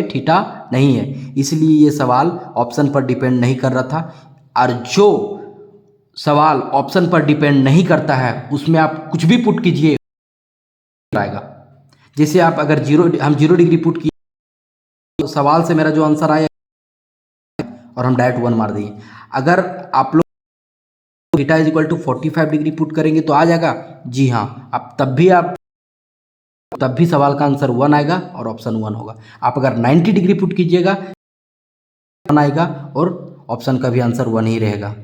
थीटा नहीं है, इसलिए ये सवाल ऑप्शन पर डिपेंड नहीं कर रहा था। और जो सवाल ऑप्शन पर डिपेंड नहीं करता है उसमें आप कुछ भी पुट कीजिए आएगा। जैसे आप अगर हम 0 डिग्री पुट किए तो सवाल से मेरा जो आंसर आया और हम डायरेक्ट 1 मार दिए। अगर आप लोग theta is equal to 45 degree put करेंगे तो आ जाएगा, जी हाँ। अब तब भी सवाल का आंसर 1 आएगा और ऑप्शन 1 होगा। आप अगर 90 डिग्री पुट कीजिएगा 1 आएगा और ऑप्शन का भी आंसर 1 ही रहेगा।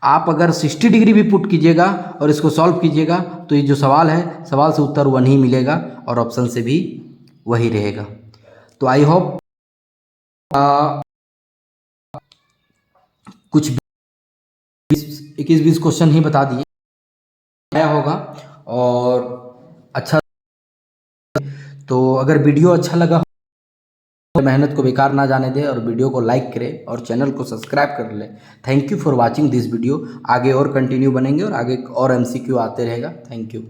आप अगर 60 डिग्री भी पुट कीजिएगा और इसको सॉल्व कीजिएगा तो ये जो सवाल है, सवाल से उत्तर 1 ही मिलेगा और ऑप्शन से भी वही रहेगा। तो आई होप कुछ 21-20 क्वेश्चन ही बता दिए आया होगा। और अच्छा, तो अगर वीडियो अच्छा लगा हो, मेहनत को बेकार ना जाने दे और वीडियो को लाइक करें और चैनल को सब्सक्राइब कर ले। Thank you for watching this video. आगे और कंटिन्यू बनेंगे और आगे और MCQ आते रहेगा। Thank you.